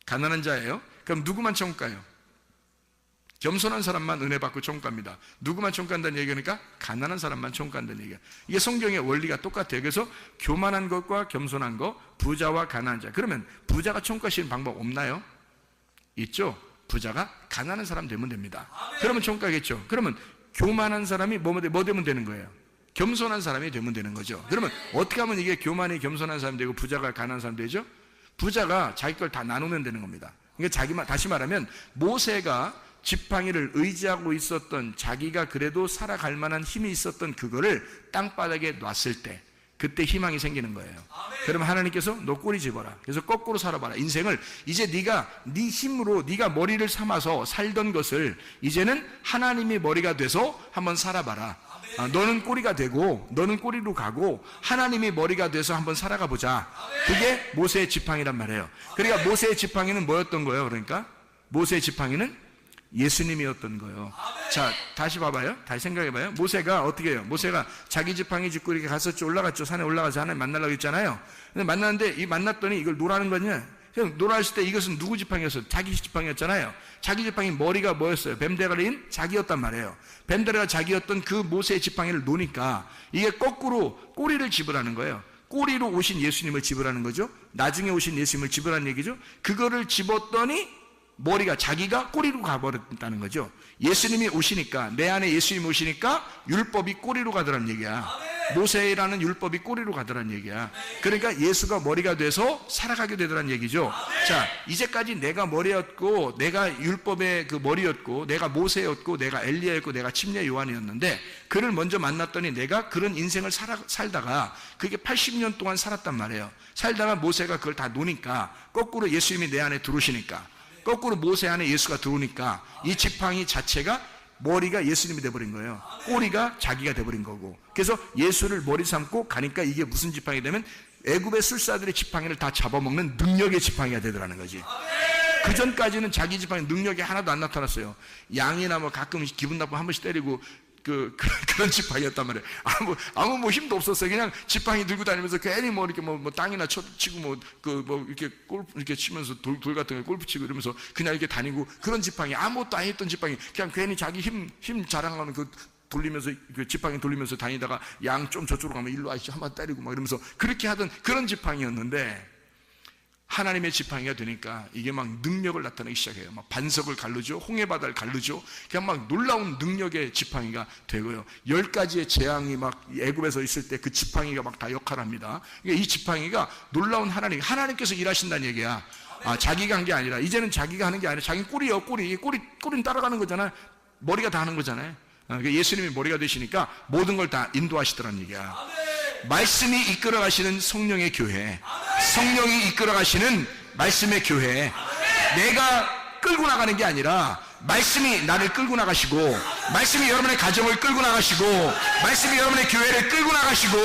가난한 자예요. 그럼 누구만 천국 가요? 겸손한 사람만 은혜 받고 천국 갑니다. 누구만 천국 간다는 얘기니까 가난한 사람만 천국 간다는 얘기야. 이게 성경의 원리가 똑같아요. 그래서 교만한 것과 겸손한 것, 부자와 가난한 자. 그러면 부자가 천국 가시는 방법 없나요? 있죠. 부자가 가난한 사람 되면 됩니다. 그러면 천국 가겠죠. 그러면 교만한 사람이 뭐 되면 되는 거예요? 겸손한 사람이 되면 되는 거죠. 그러면 어떻게 하면 이게 교만이 겸손한 사람이 되고 부자가 가난한 사람이 되죠? 부자가 자기 걸 다 나누면 되는 겁니다. 그러니까 다시 말하면 모세가 지팡이를 의지하고 있었던, 자기가 그래도 살아갈 만한 힘이 있었던 그거를 땅바닥에 놨을 때 그때 희망이 생기는 거예요. 그러면 하나님께서 너 꼬리 집어라. 그래서 거꾸로 살아봐라. 인생을 이제 네가 네 힘으로 네가 머리를 삼아서 살던 것을 이제는 하나님이 머리가 돼서 한번 살아봐라. 너는 꼬리가 되고 너는 꼬리로 가고 하나님이 머리가 돼서 한번 살아가 보자. 그게 모세의 지팡이란 말이에요. 그러니까 모세의 지팡이는 뭐였던 거예요? 그러니까 모세의 지팡이는 예수님이었던 거예요. 자, 다시 봐봐요. 다시 생각해봐요. 모세가 어떻게 해요? 모세가 자기 지팡이 짚고 이렇게 갔었죠. 올라갔죠. 산에 올라가서 하나님 만나려고 했잖아요. 근데 만났는데 만났더니 이걸 노라는 거냐? 노라 했을 때 이것은 누구 지팡이였어요? 자기 지팡이였잖아요. 자기 지팡이 머리가 뭐였어요? 뱀대가리인 자기였단 말이에요. 뱀대가리가 자기였던 그 모세의 지팡이를 놓으니까 이게 거꾸로 꼬리를 집으라는 거예요. 꼬리로 오신 예수님을 집으라는 거죠. 나중에 오신 예수님을 집으라는 얘기죠. 그거를 집었더니 머리가 자기가 꼬리로 가버렸다는 거죠. 예수님이 오시니까, 내 안에 예수님이 오시니까 율법이 꼬리로 가더라는 얘기야. 모세라는 율법이 꼬리로 가더라는 얘기야. 그러니까 예수가 머리가 돼서 살아가게 되더라는 얘기죠. 자, 이제까지 내가 머리였고, 내가 율법의 그 머리였고, 내가 모세였고, 내가 엘리야였고, 내가 침례 요한이었는데 그를 먼저 만났더니 내가 그런 인생을 살다가 그게 80년 동안 살았단 말이에요. 살다가 모세가 그걸 다 노니까 거꾸로 예수님이 내 안에 들어오시니까, 거꾸로 모세 안에 예수가 들어오니까 이 지팡이 자체가 머리가 예수님이 돼버린 거예요. 꼬리가 자기가 돼버린 거고. 그래서 예수를 머리 삼고 가니까 이게 무슨 지팡이 되면 애굽의 술사들의 지팡이를 다 잡아먹는 능력의 지팡이가 되더라는 거지. 그 전까지는 자기 지팡이 능력이 하나도 안 나타났어요. 양이나 뭐 가끔 기분 나쁘면 한 번씩 때리고 그런 지팡이였단 말이에요. 아무 뭐 힘도 없었어요. 그냥 지팡이 들고 다니면서 괜히 뭐 이렇게 뭐 땅이나 치고 이렇게 골프 이렇게 치면서 돌 같은 거 골프 치고 이러면서 그냥 이렇게 다니고 그런 지팡이, 아무것도 안 했던 지팡이, 그냥 괜히 자기 힘 자랑하는 돌리면서 그 지팡이 돌리면서 다니다가 양 좀 저쪽으로 가면 일로 와서 한번 때리고 막 이러면서 그렇게 하던 그런 지팡이였는데 하나님의 지팡이가 되니까 이게 막 능력을 나타내기 시작해요. 막 반석을 가르죠. 홍해바다를 가르죠. 그냥 막 놀라운 능력의 지팡이가 되고요. 10가지의 재앙이 막 애굽에서 있을 때 그 지팡이가 막 다 역할합니다. 그러니까 이 지팡이가 놀라운 하나님께서 일하신다는 얘기야. 자기가 한 게 아니라, 이제는 자기가 하는 게 아니라 자기 꼬리예요. 꼬리는 따라가는 거잖아요. 머리가 다 하는 거잖아요. 그러니까 예수님이 머리가 되시니까 모든 걸 다 인도하시더라는 얘기야. 말씀이 이끌어가시는 성령의 교회, 성령이 이끌어가시는 말씀의 교회, 내가 끌고 나가는 게 아니라 말씀이 나를 끌고 나가시고, 말씀이 여러분의 가정을 끌고 나가시고, 말씀이 여러분의 교회를 끌고 나가시고,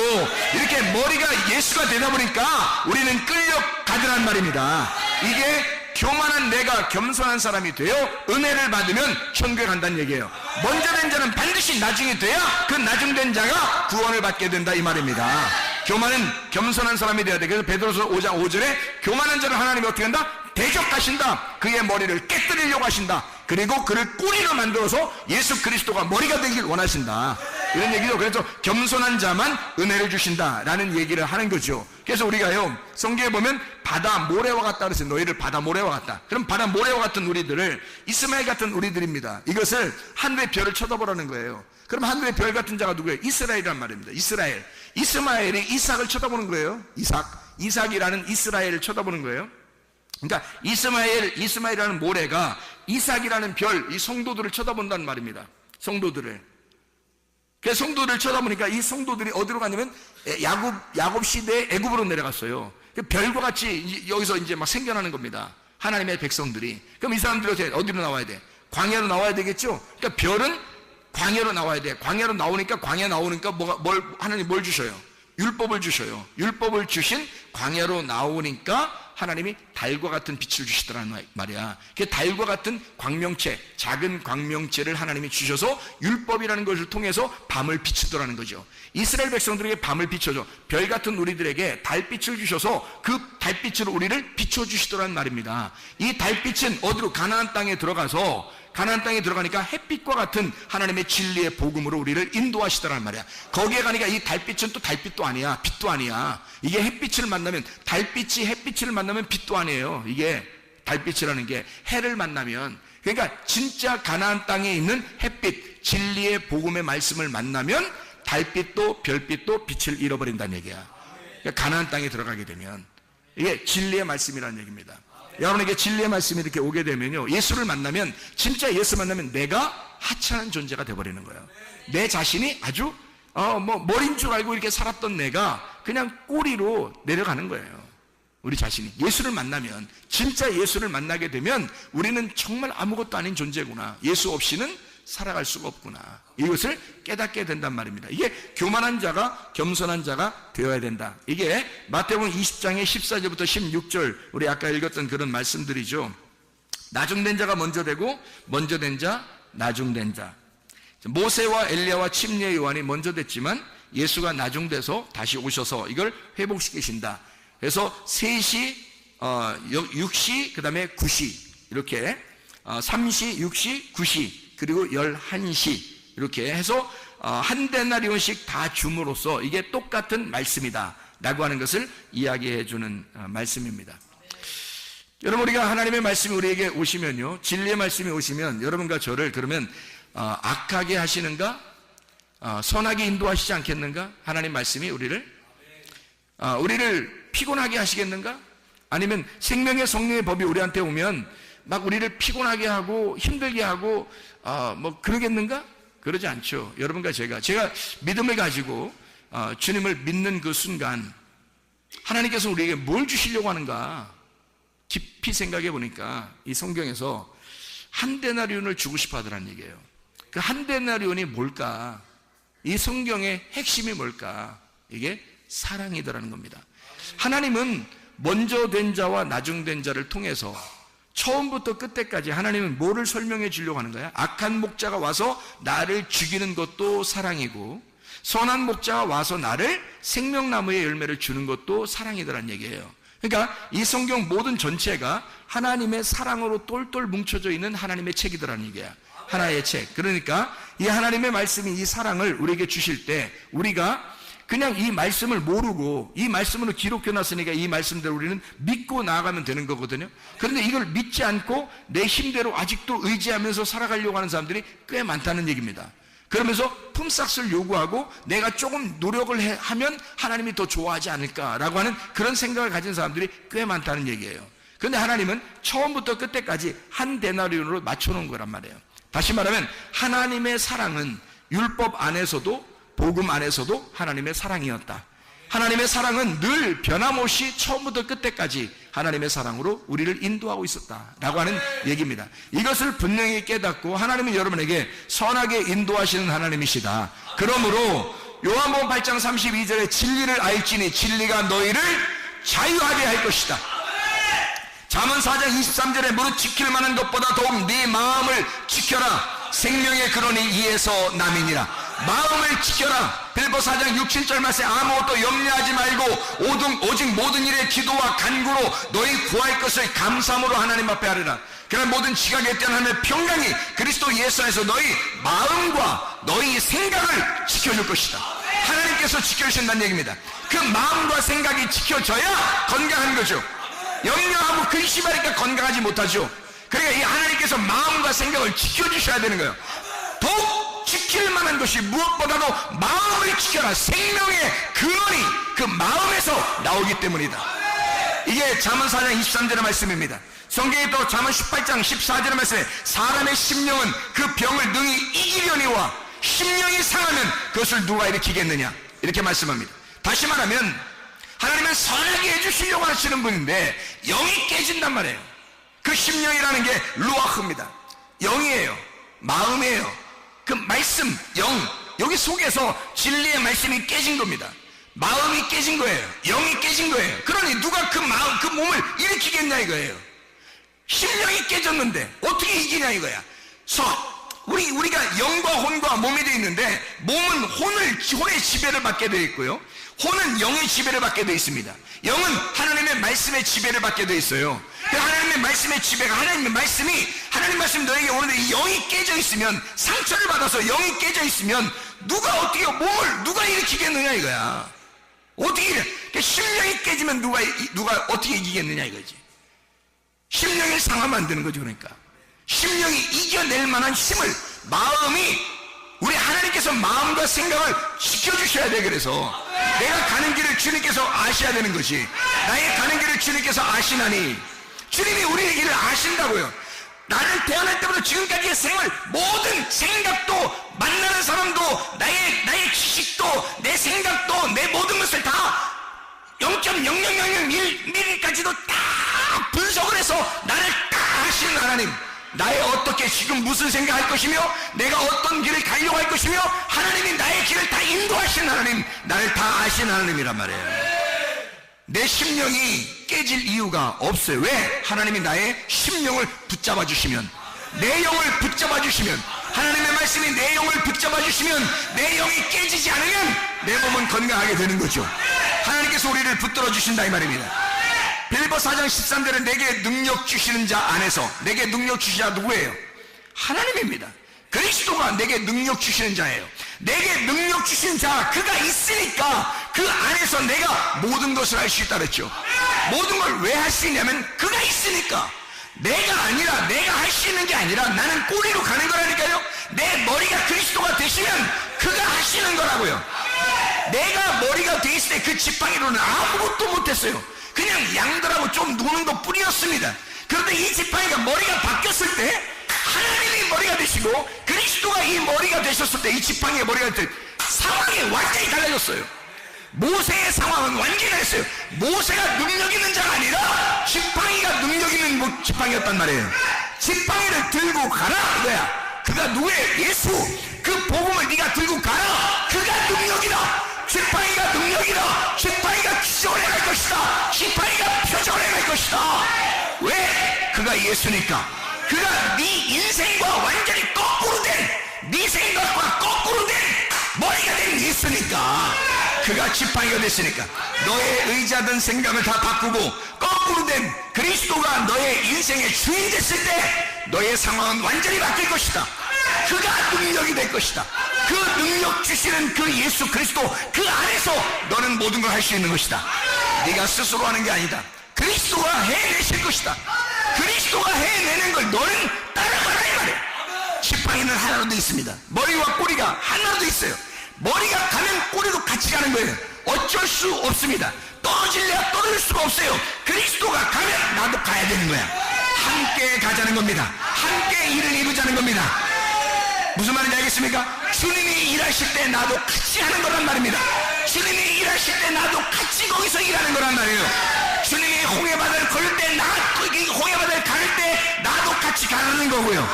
이렇게 머리가 예수가 되다 보니까 우리는 끌려가더란 말입니다. 이게 교만한 내가 겸손한 사람이 되어 은혜를 받으면 천국에 간다는 얘기예요. 먼저 된 자는 반드시 나중에 돼야 그 나중된 자가 구원을 받게 된다, 이 말입니다. 교만은 겸손한 사람이 되어야 돼. 그래서 베드로서 5장 5절에 교만한 자를 하나님이 어떻게 한다? 대적하신다. 그의 머리를 깨뜨리려고 하신다. 그리고 그를 꼬리로 만들어서 예수 그리스도가 머리가 되길 원하신다, 이런 얘기죠. 그래서 겸손한 자만 은혜를 주신다라는 얘기를 하는 거죠. 그래서 우리가요, 성경에 보면 바다 모래와 같다 그랬어요. 너희를 바다 모래와 같다. 그럼 바다 모래와 같은 우리들을 이스마엘 같은 우리들입니다. 이것을 하늘의 별을 쳐다보라는 거예요. 그럼 하늘의 별 같은 자가 누구예요? 이스라엘이란 말입니다. 이스라엘. 이스마엘이 이삭을 쳐다보는 거예요. 이삭이라는 이스라엘을 쳐다보는 거예요. 그러니까 이스마엘이라는 모래가 이삭이라는 별, 이 성도들을 쳐다본다는 말입니다. 성도들을. 그래서 성도들을 쳐다보니까 이 성도들이 어디로 갔냐면 야곱 시대에 애굽으로 내려갔어요. 별과 같이 여기서 이제 막 생겨나는 겁니다. 하나님의 백성들이. 그럼 이 사람들이 어디로 나와야 돼? 광야로 나와야 되겠죠? 그러니까 별은 광야로 나와야 돼. 광야로 나오니까 하나님 뭘 주셔요? 율법을 주셔요. 율법을 주신 광야로 나오니까 하나님이 달과 같은 빛을 주시더라는 말이야. 그 달과 같은 광명체, 작은 광명체를 하나님이 주셔서 율법이라는 것을 통해서 밤을 비추더라는 거죠. 이스라엘 백성들에게 밤을 비춰줘. 별 같은 우리들에게 달빛을 주셔서 그 달빛으로 우리를 비춰주시더라는 말입니다. 이 달빛은 어디로? 가나안 땅에 들어가니까 햇빛과 같은 하나님의 진리의 복음으로 우리를 인도하시더란 말이야. 거기에 가니까 이 달빛은 또 달빛도 아니야, 빛도 아니야. 이게 햇빛을 만나면, 달빛이 햇빛을 만나면 빛도 아니에요. 이게 달빛이라는 게 해를 만나면, 그러니까 진짜 가나안 땅에 있는 햇빛, 진리의 복음의 말씀을 만나면 달빛도 별빛도 빛을 잃어버린다는 얘기야. 그러니까 가나안 땅에 들어가게 되면 이게 진리의 말씀이라는 얘기입니다. 여러분에게 진리의 말씀이 이렇게 오게 되면요, 예수를 만나면, 진짜 예수 만나면 내가 하찮은 존재가 돼버리는 거예요. 내 자신이 아주 머리인 줄 알고 이렇게 살았던 내가 그냥 꼬리로 내려가는 거예요. 우리 자신이 예수를 만나면, 진짜 예수를 만나게 되면 우리는 정말 아무것도 아닌 존재구나, 예수 없이는 살아갈 수가 없구나, 이것을 깨닫게 된단 말입니다. 이게 교만한 자가 겸손한 자가 되어야 된다. 이게 마태복음 20장의 14절부터 16절, 우리 아까 읽었던 그런 말씀들이죠. 나중된 자가 먼저 되고, 먼저 된 자, 나중된 자. 모세와 엘리야와 침례 요한이 먼저 됐지만 예수가 나중돼서 다시 오셔서 이걸 회복시키신다. 그래서 3시, 6시, 그 다음에 9시, 이렇게 3시, 6시, 9시, 그리고 11시, 이렇게 해서 한 데나리온씩 다 줌으로써 이게 똑같은 말씀이다 라고 하는 것을 이야기해 주는 말씀입니다. 여러분, 우리가 하나님의 말씀이 우리에게 오시면요, 진리의 말씀이 오시면 여러분과 저를 그러면 악하게 하시는가, 선하게 인도하시지 않겠는가? 하나님 말씀이 우리를 피곤하게 하시겠는가? 아니면 생명의 성령의 법이 우리한테 오면 막 우리를 피곤하게 하고 힘들게 하고 그러겠는가? 그러지 않죠. 여러분과 제가 믿음을 가지고 주님을 믿는 그 순간 하나님께서 우리에게 뭘 주시려고 하는가 깊이 생각해 보니까 이 성경에서 한 데나리온을 주고 싶어 하더라는 얘기예요. 그 한 데나리온이 뭘까? 이 성경의 핵심이 뭘까? 이게 사랑이더라는 겁니다. 하나님은 먼저 된 자와 나중된 자를 통해서 처음부터 끝까지 하나님은 뭐를 설명해 주려고 하는 거야? 악한 목자가 와서 나를 죽이는 것도 사랑이고, 선한 목자가 와서 나를 생명나무의 열매를 주는 것도 사랑이더란 얘기예요. 그러니까 이 성경 모든 전체가 하나님의 사랑으로 똘똘 뭉쳐져 있는 하나님의 책이더라는 얘기야. 하나의 책. 그러니까 이 하나님의 말씀이 이 사랑을 우리에게 주실 때 우리가 그냥 이 말씀을 모르고 이 말씀으로 기록해 놨으니까 이 말씀대로 우리는 믿고 나아가면 되는 거거든요. 그런데 이걸 믿지 않고 내 힘대로 아직도 의지하면서 살아가려고 하는 사람들이 꽤 많다는 얘기입니다. 그러면서 품삯을 요구하고 내가 조금 노력을 하면 하나님이 더 좋아하지 않을까라고 하는 그런 생각을 가진 사람들이 꽤 많다는 얘기예요. 그런데 하나님은 처음부터 끝까지 한 데나리온으로 맞춰놓은 거란 말이에요. 다시 말하면 하나님의 사랑은 율법 안에서도 복음 안에서도 하나님의 사랑이었다. 하나님의 사랑은 늘 변함없이 처음부터 끝까지 하나님의 사랑으로 우리를 인도하고 있었다라고 하는 얘기입니다. 이것을 분명히 깨닫고 하나님은 여러분에게 선하게 인도하시는 하나님이시다. 그러므로 요한복음 8장 32절에 진리를 알지니 진리가 너희를 자유하게 할 것이다. 잠언 4장 23절에 무릇 지킬 만한 것보다 더욱 네 마음을 지켜라. 생명의 근원이 이에서 남이니라. 마음을 지켜라. 빌보 4장 6, 7절 말씀에 아무것도 염려하지 말고 오직 모든 일에 기도와 간구로 너희 구할 것을 감사함으로 하나님 앞에 하리라. 그러나 모든 지각에 뛰어난 하나님의 평강이 그리스도 예수 안에서 너희 마음과 너희 생각을 지켜줄 것이다. 하나님께서 지켜주신다는 얘기입니다. 그 마음과 생각이 지켜져야 건강한 거죠. 염려하고 근심하니까 건강하지 못하죠. 그러니까 이 하나님께서 마음과 생각을 지켜주셔야 되는 거예요. 더욱 지킬 만한 것이 무엇보다도 마음을 지켜라. 생명의 근원이 그 마음에서 나오기 때문이다. 이게 잠언 4장 23절의 말씀입니다. 성경에 또 잠언 18장 14절의 말씀에 사람의 심령은 그 병을 능히 이기려니와 심령이 상하면 그것을 누가 일으키겠느냐 이렇게 말씀합니다. 다시 말하면 하나님은 선하게 해주시려고 하시는 분인데 영이 깨진단 말이에요. 그 심령이라는 게 루아흐입니다. 영이에요. 마음이에요. 그 말씀, 영, 여기 속에서 진리의 말씀이 깨진 겁니다. 마음이 깨진 거예요. 영이 깨진 거예요. 그러니 누가 그 마음, 그 몸을 일으키겠냐 이거예요. 심령이 깨졌는데 어떻게 이기냐 이거야. 우리가 영과 혼과 몸이 되어 있는데 몸은 혼의 지배를 받게 되어 있고요. 혼은 영의 지배를 받게 되어 있습니다. 영은 하나님의 말씀의 지배를 받게 되어 있어요. 하나님의 말씀의 지배가 하나님 말씀 너에게 오는데 이 영이 깨져 있으면 상처를 받아서 영이 깨져 있으면 몸을 누가 일으키겠느냐 이거야. 어떻게 심령이 깨지면 누가 어떻게 이기겠느냐 이거지. 심령이 상하면 안 되는 거죠. 그러니까 심령이 이겨낼 만한 힘을 마음이 우리 하나님께서 마음과 생각을 지켜주셔야 돼. 그래서 내가 가는 길을 주님께서 아셔야 되는 것이 나의 가는 길을 주님께서 아시나니 주님이 우리의 길을 아신다고요. 나는 태어날 때부터 지금까지의 생활 모든 생각도 만나는 사람도 나의 지식도 내 생각도 내 모든 것을 다 0.0001mm까지도 다 분석을 해서 나를 다 아시는 하나님, 나의 어떻게 지금 무슨 생각할 것이며 내가 어떤 길을 가려고 할 것이며 하나님이 나의 길을 다 인도하시는 하나님, 나를 다 아시는 하나님이란 말이에요. 내 심령이 깨질 이유가 없어요. 왜? 하나님이 나의 심령을 붙잡아 주시면, 내 영을 붙잡아 주시면, 하나님의 말씀이 내 영을 붙잡아 주시면 내 영이 깨지지 않으면 내 몸은 건강하게 되는 거죠. 하나님께서 우리를 붙들어 주신다 이 말입니다. 빌보 4장 13절에 내게 능력 주시는 자 안에서, 내게 능력 주시는 자 누구예요? 하나님입니다. 그리스도가 내게 능력 주시는 자예요. 내게 능력 주신 자 그가 있으니까 그 안에서 내가 모든 것을 할 수 있다 그랬죠. 모든 걸 왜 할 수 있냐면 그가 있으니까. 내가 할 수 있는 게 아니라 나는 꼬리로 가는 거라니까요. 내 머리가 그리스도가 되시면 그가 하시는 거라고요. 내가 머리가 돼 있을 때 그 지팡이로는 아무것도 못했어요. 그냥 양들하고 좀 노는 것 뿐이었습니다. 그런데 이 지팡이가 머리가 바뀌었을 때 하나님이 머리가 되시고 그리스도가 이 머리가 되셨을 때 이 지팡이의 머리가 될 때 상황이 완전히 달라졌어요. 모세의 상황은 완전히 달랐어요. 모세가 능력 있는 자가 아니라 지팡이가 능력 있는 지팡이였단 말이에요. 지팡이를 들고 가라 이거야. 그가 누구예요? 예수. 그 복음을 네가 들고 가라. 그가 능력이다. 지팡이가 능력이다. 지팡이가 기적을 해갈 것이다. 지팡이가 표적을 해갈 것이다. 왜? 그가 예수니까. 그가 네 인생과 완전히 거꾸로 된, 네 생각과 거꾸로 된 머리가 된 예수니까. 그가 지팡이가 됐으니까 너의 의자든 생각을 다 바꾸고 거꾸로 된 그리스도가 너의 인생의 주인 됐을 때 너의 상황은 완전히 바뀔 것이다. 그가 능력이 될 것이다. 그 능력 주시는 그 예수 그리스도 그 안에서 너는 모든 걸 할 수 있는 것이다. 네가 스스로 하는 게 아니다. 그리스도가 해내실 것이다. 그리스도가 해내는 걸 너는 따라가라 이 말이야. 지팡이는 하나로 되어 있습니다. 머리와 꼬리가 하나로 되어 있어요. 머리가 가면 꼬리도 같이 가는 거예요. 어쩔 수 없습니다. 떨어질래야 떨어질 수가 없어요. 그리스도가 가면 나도 가야 되는 거야. 함께 가자는 겁니다. 함께 일을 이루자는 겁니다. 무슨 말인지 알겠습니까? 주님이 일하실 때 나도 같이 하는 거란 말입니다. 주님이 일하실 때 나도 같이 거기서 일하는 거란 말이에요. 주님이 홍해바다를 걸을 때 홍해바다를 가를 때 나도 같이 가라는 거고요.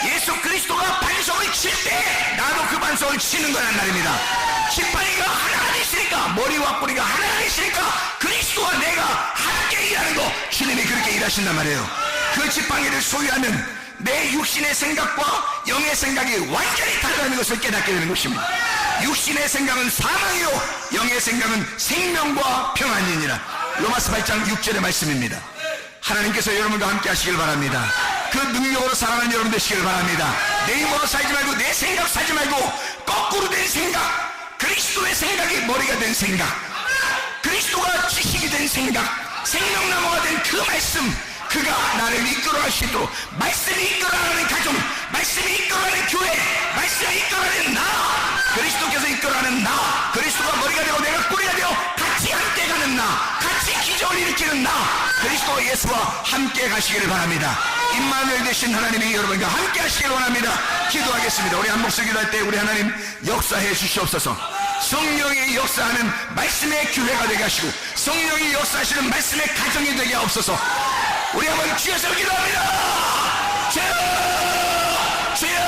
예수 그리스도가 반석을 칠 때 나도 그 반석을 치는 거란 말입니다. 지팡이가 하나가 되시니까, 머리와 뿌리가 하나가 되시니까 그리스도와 내가 함께 일하는 거, 주님이 그렇게 일하신단 말이에요. 그 지팡이를 소유하면 내 육신의 생각과 영의 생각이 완전히 다르다는 것을 깨닫게 되는 것입니다. 육신의 생각은 사망이요 영의 생각은 생명과 평안이니라. 로마서 8장 6절의 말씀입니다. 하나님께서 여러분과 함께 하시길 바랍니다. 그 능력으로 살아가는 여러분 되시길 바랍니다. 내 힘으로 살지 말고 내 생각 살지 말고 거꾸로 된 생각, 그리스도의 생각이 머리가 된 생각, 그리스도가 지식이 된 생각, 생명나무가 된 그 말씀, 그가 나를 이끌어갈 수 있도록, 말씀이 이끌어가는 가정, 말씀이 이끌어가는 교회, 말씀이 이끌어가는 나, 그리스도께서 이끌어가는 나, 그리스도가 머리가 되고 내가 뿌리가 되어 같이 함께 가는 나, 같이 기적을 일으키는 나, 그리스도 예수와 함께 가시기를 바랍니다. 임마누엘 되신 하나님이 여러분과 함께 하시길 원합니다. 기도하겠습니다. 우리 한 목소리 기도할 때 우리 하나님 역사해 주시옵소서. 성령이 역사하는 말씀의 교회가 되게 하시고 성령이 역사하시는 말씀의 가정이 되게 하옵소서. 우리 한번 주여서 기도합니다. 주여, 주여,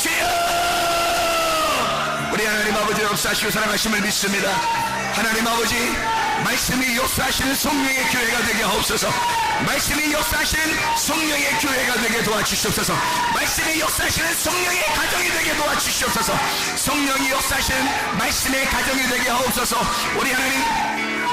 주여. 우리 하나님 아버지 역사하시고 사랑하심을 믿습니다. 하나님 아버지, 말씀이 역사하시는 성령의 교회가 되게 하옵소서. 말씀이 역사하시는 성령의 교회가 되게 도와주시옵소서. 말씀이 역사하시는 성령의 가정이 되게 도와주시옵소서. 성령이 역사하시는 말씀의 가정이 되게 하옵소서. 우리 하나님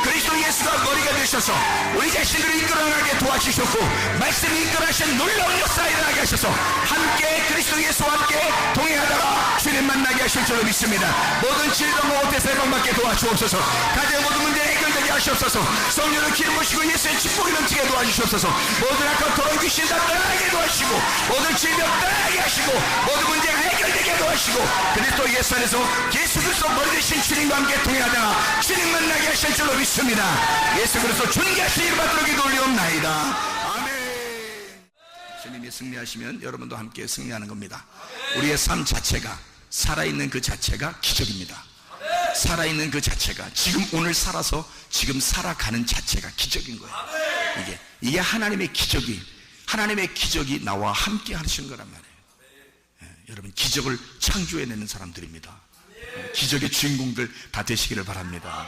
그리스도 예수가 머리가 되셔서 우리 자신들을 이끌어나가게 도와주셨고, 말씀이 이끌어하신 놀라운 역사가 일어나게 하셔서 함께 그리스도 예수와 함께 동행하다가 주님 만나게 하실 줄로 믿습니다. 모든 질병과 못해서 해방받게 도와주옵소서. 가정 모든 문제 해결되게 하시옵소서. 성령을 기름 부으시고 예수의 축복이 넘치게 도와주시옵소서. 모든 악한 더러운 귀신 다 떠나게 도와주시고, 모든 질병 떠나게 하시고, 모든 문제가 해결되게 도와주시고, 그리스도 예수 안에서 예수 그리스도 머리 되신 주님과 함께 동행하다가 주님 만나게 하실 줄로 믿습니다. 예수 그리스도 존귀하신 이름 받들어 기도 올리옵나이다. 아멘. 주님이 승리하시면 여러분도 함께 승리하는 겁니다. 우리의 삶 자체가, 살아있는 그 자체가 기적입니다. 살아있는 그 자체가, 지금 오늘 살아서 지금 살아가는 자체가 기적인 거예요. 이게 하나님의 기적이 나와 함께 하시는 거란 말이에요. 여러분, 기적을 창조해내는 사람들입니다. 기적의 주인공들 다 되시기를 바랍니다.